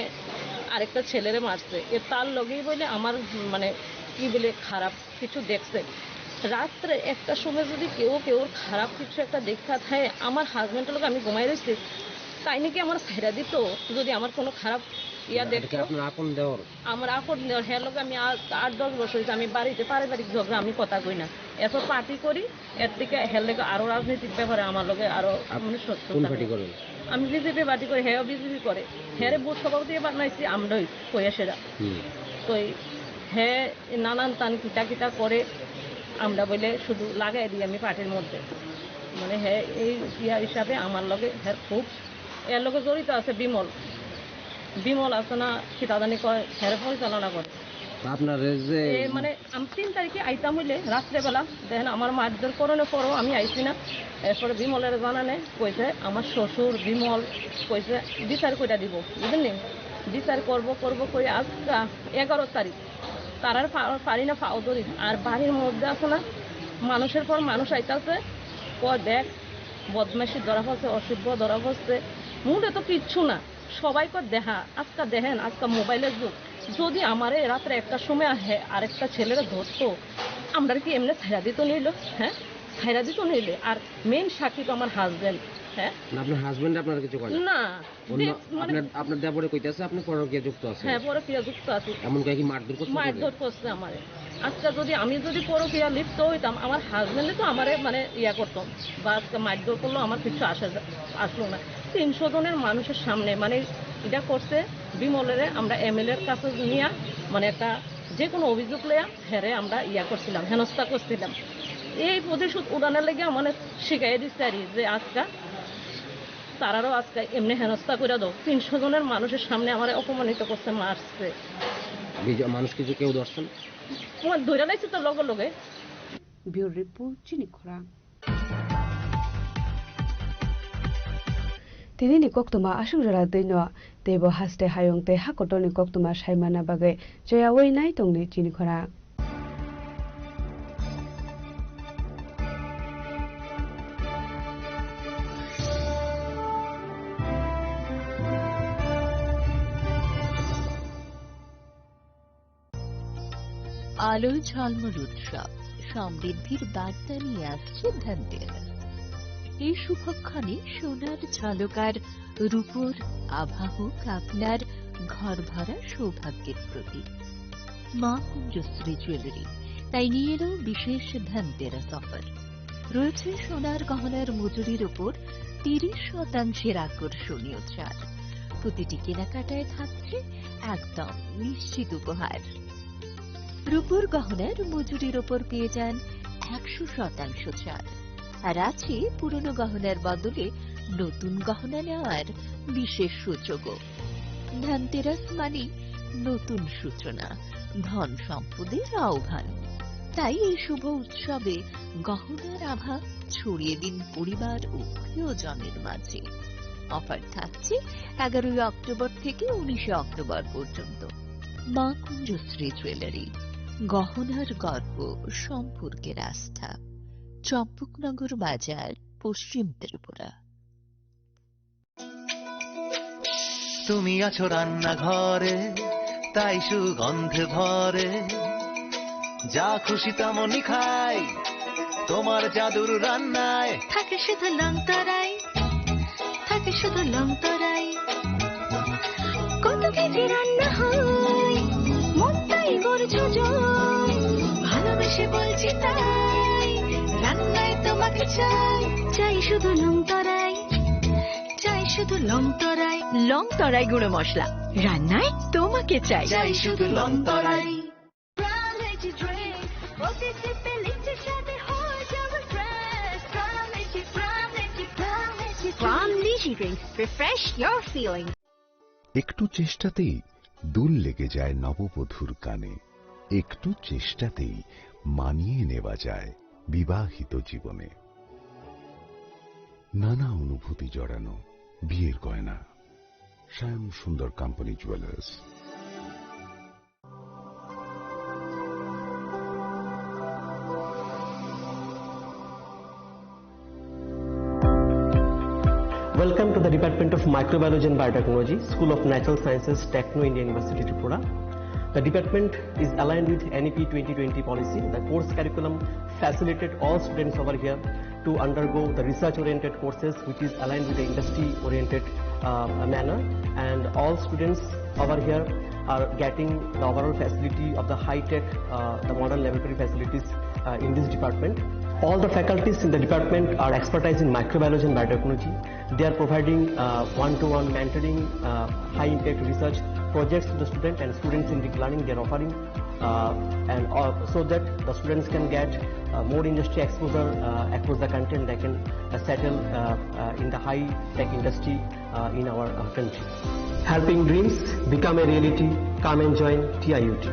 আরেকটা ছেলেরে মারছে তার লগেই বলে আমার মানে কি বলে খারাপ কিছু দেখছে রাত্রে একটা সময় যদি কেউ খারাপ কিছু একটা দেখা থাকে আমার হাজব্যান্ডের লোক আমি ঘুমাই রয়েছি তাই নাকি আমার ছেড়া দিত যদি আমার কোনো খারাপ ইয়া দেখতো আমার আপন দেওয়ার হ্যাঁ লোক আমি 8-10 বছর হয়েছে আমি বাড়িতে পারিবারিক ঝগড়া আমি কথা কই না এত পার্টি করি এর থেকে হের লেগে আরো রাজনৈতিক ব্যাপারে আমার লোকে আরো মানে সত্য আমি বিজেপি পার্টি করি হ্যাঁ বিজেপি করে হ্যাঁ বুথ সভাপতি বানাইছি আমরাই কইয়াসেরা তো হ্যাঁ নানান তান কিটা করে আমরা বলে শুধু লাগাই দিই আমি পার্টির মধ্যে মানে হ্যাঁ এই ইয়া হিসাবে আমার লগে হ্যাঁ খুব এর লগে জড়িত আছে বিমল আছে না খিতাদানি করে হ্যাঁ পরিচালনা করে আপনার যে মানে আমি 3 তারিখে আইতাম হইলে রাত্রেবেলা দেখেন আমার মারধর করণের পরও আমি আইছি না এরপরে বিমলের জানানে কইছে আমার শ্বশুর বিমল কইছে বিচার কইটা দিব বুঝলেন বিচার করব করে আজ 11 তারিখ তার আর পারি না পাও ধরি আর বাড়ির মধ্যে আছে না মানুষের পর মানুষ আইতাছে দেখ বদমাইশি ধরা পড়ছে অসভ্য ধরা পড়ছে মুডে তো কিচ্ছু না সবাই দেখা আজকে দেখেন আজকে মোবাইলের যুগ যদি আমারে রাত্রে একটা সময় আরেকটা ছেলেরা ধরতো আমরা কি এমনি ছাইরা দিত নিল হ্যাঁ ছাইরা দিত নিলে আর মেন সাক্ষী তো আমার হাজব্যান্ড হ্যাঁ আপনার হাজবেন্ড আপনার কিছু কয় না আপনার দেবরে কইতাছে আপনি পরকীয়া যুক্ত আছেন হ্যাঁ পরকীয়া যুক্ত আছি এমন কি মারধর করছে আমারে আজকে আমি যদি পরকীয়া লিপ্ত হইতাম আমার হাজবেন্ডে তো আমারে মানে ইয়া করতাম বা আজকে মারধর করলো আমার কিছু আসলো না 300 জনের মানুষের সামনে মানে এটা করছে বিমলের আমরা এমএলএর কাছে নিয়ে মানে একটা যে কোনো অভিযোগ লইয়া হেরে আমরা ইয়া করছিলাম হেনস্থা করছিলাম এই প্রতিশোধ উড়ানের লেগে মানে শিখাই দিচ্ছে আর যে আজকে তারারও আজকে এমনি হেনস্থা করে দাও 300 জনের মানুষের সামনে আমার অপমানিত করছে মারছে মানুষ কিছু কেউ দর্শন ধরে লাইছে তো লগে লগে ব্যুরো রিপোর্ট চিনি খরা Tinini koktuma asura dino tebo haste hayong te hakotoni koktuma saimana bagai joya wei nai tongni chini khora আলো ঝলমল উৎসব সমৃদ্ধির বার্তা নিয়ে আসছে ধনতেরাস এই শুভক্ষণে সোনার ঝলকার রূপোর আভা হোক আপনার ঘর ভরা সৌভাগ্যের প্রতীক মা কুঞ্জশ্রী জুয়েলারি তাই নিয়ে এলো বিশেষ ধনতেরাস অফার রয়েছে সোনার গহনার মজুরির উপর 30% আকর্ষণীয় ছাড় প্রতিটি কেনাকাটায় থাকছে একদম নিশ্চিত উপহার রূপোর গহনার মজুরির উপর পেয়ে যান 100% ছাড় আর আছে পুরনো গহনার বদলে নতুন গহনা নেওয়ার বিশেষ সুযোগও ধনতেরাস মানে নতুন সূচনা ধন সম্পদের আহ্বান তাই এই শুভ উৎসবে গহনার আভা ছড়িয়ে দিন পরিবার ও প্রিয়জনের মাঝে অফার থাকছে 11 অক্টোবর থেকে 19 অক্টোবর পর্যন্ত মা কুঞ্জশ্রী জুয়েলারি গহনার গর্ব সম্পর্কের আস্থা চম্পকনগর বাজার পশ্চিম ত্রিপুরা তুমি আছো রান্নাঘরে তাই সুগন্ধে ভরে যা খুশি তেমনই খাই তোমার জাদুর রান্নায় থাকে শুধু লংতরাই থাকে শুধু লংতরাই কত কেজি রান্না হয় মন তাই করছো জয় ভালোবেসে বলছি তাই রান্নায় তোমাকে চাই চাই শুধু লংতরাই চাই শুধু লংতরাই লংতরাই গুঁড়ো মশলা রান্নায় তোমাকে চাই চাই শুধু লংতরাই একটু চেষ্টাতেই দুল লেগে যায় নববধূর কানে একটু চেষ্টাতেই মানিয়ে নেওয়া যায় বিবাহিত জীবনে নানা অনুভূতি জড়ানো বিয়ের গয়না শ্যাম সুন্দর company jewellers Welcome to the Department of Microbiology and Biotechnology, School of Natural Sciences, Techno India University, Tripura. The department is aligned with NEP 2020 policy. The course curriculum facilitated all students over here to undergo the research-oriented courses, which is aligned with the industry-oriented manner. And all students over here are getting the overall facility of the high-tech, the modern laboratory facilities in this department. All the faculties in the department are expertise in microbiology and biotechnology. They are providing one-to-one mentoring, high-impact research projects to the student and students in deep learning. They are offering so that the students can get more industry exposure across the country and they can settle in the high-tech industry in our country. Helping dreams become a reality. Come and join TIUT.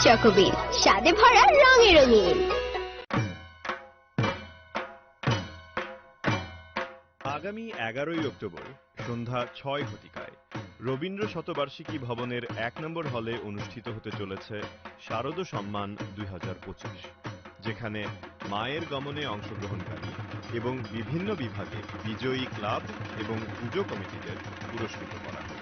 চকোবিন স্বাদে ভরা রঙে রঙিন আগামী 11 October সন্ধ্যা 6 ঘটিকায় রবীন্দ্র শতবার্ষিকী ভবনের 1 নম্বর হলে অনুষ্ঠিত হতে চলেছে শারদ সম্মান 2025, যেখানে মায়ের গমনে অংশগ্রহণকারী এবং বিভিন্ন বিভাগে বিজয়ী ক্লাব এবং পুজো কমিটিদের পুরস্কৃত করা হবে।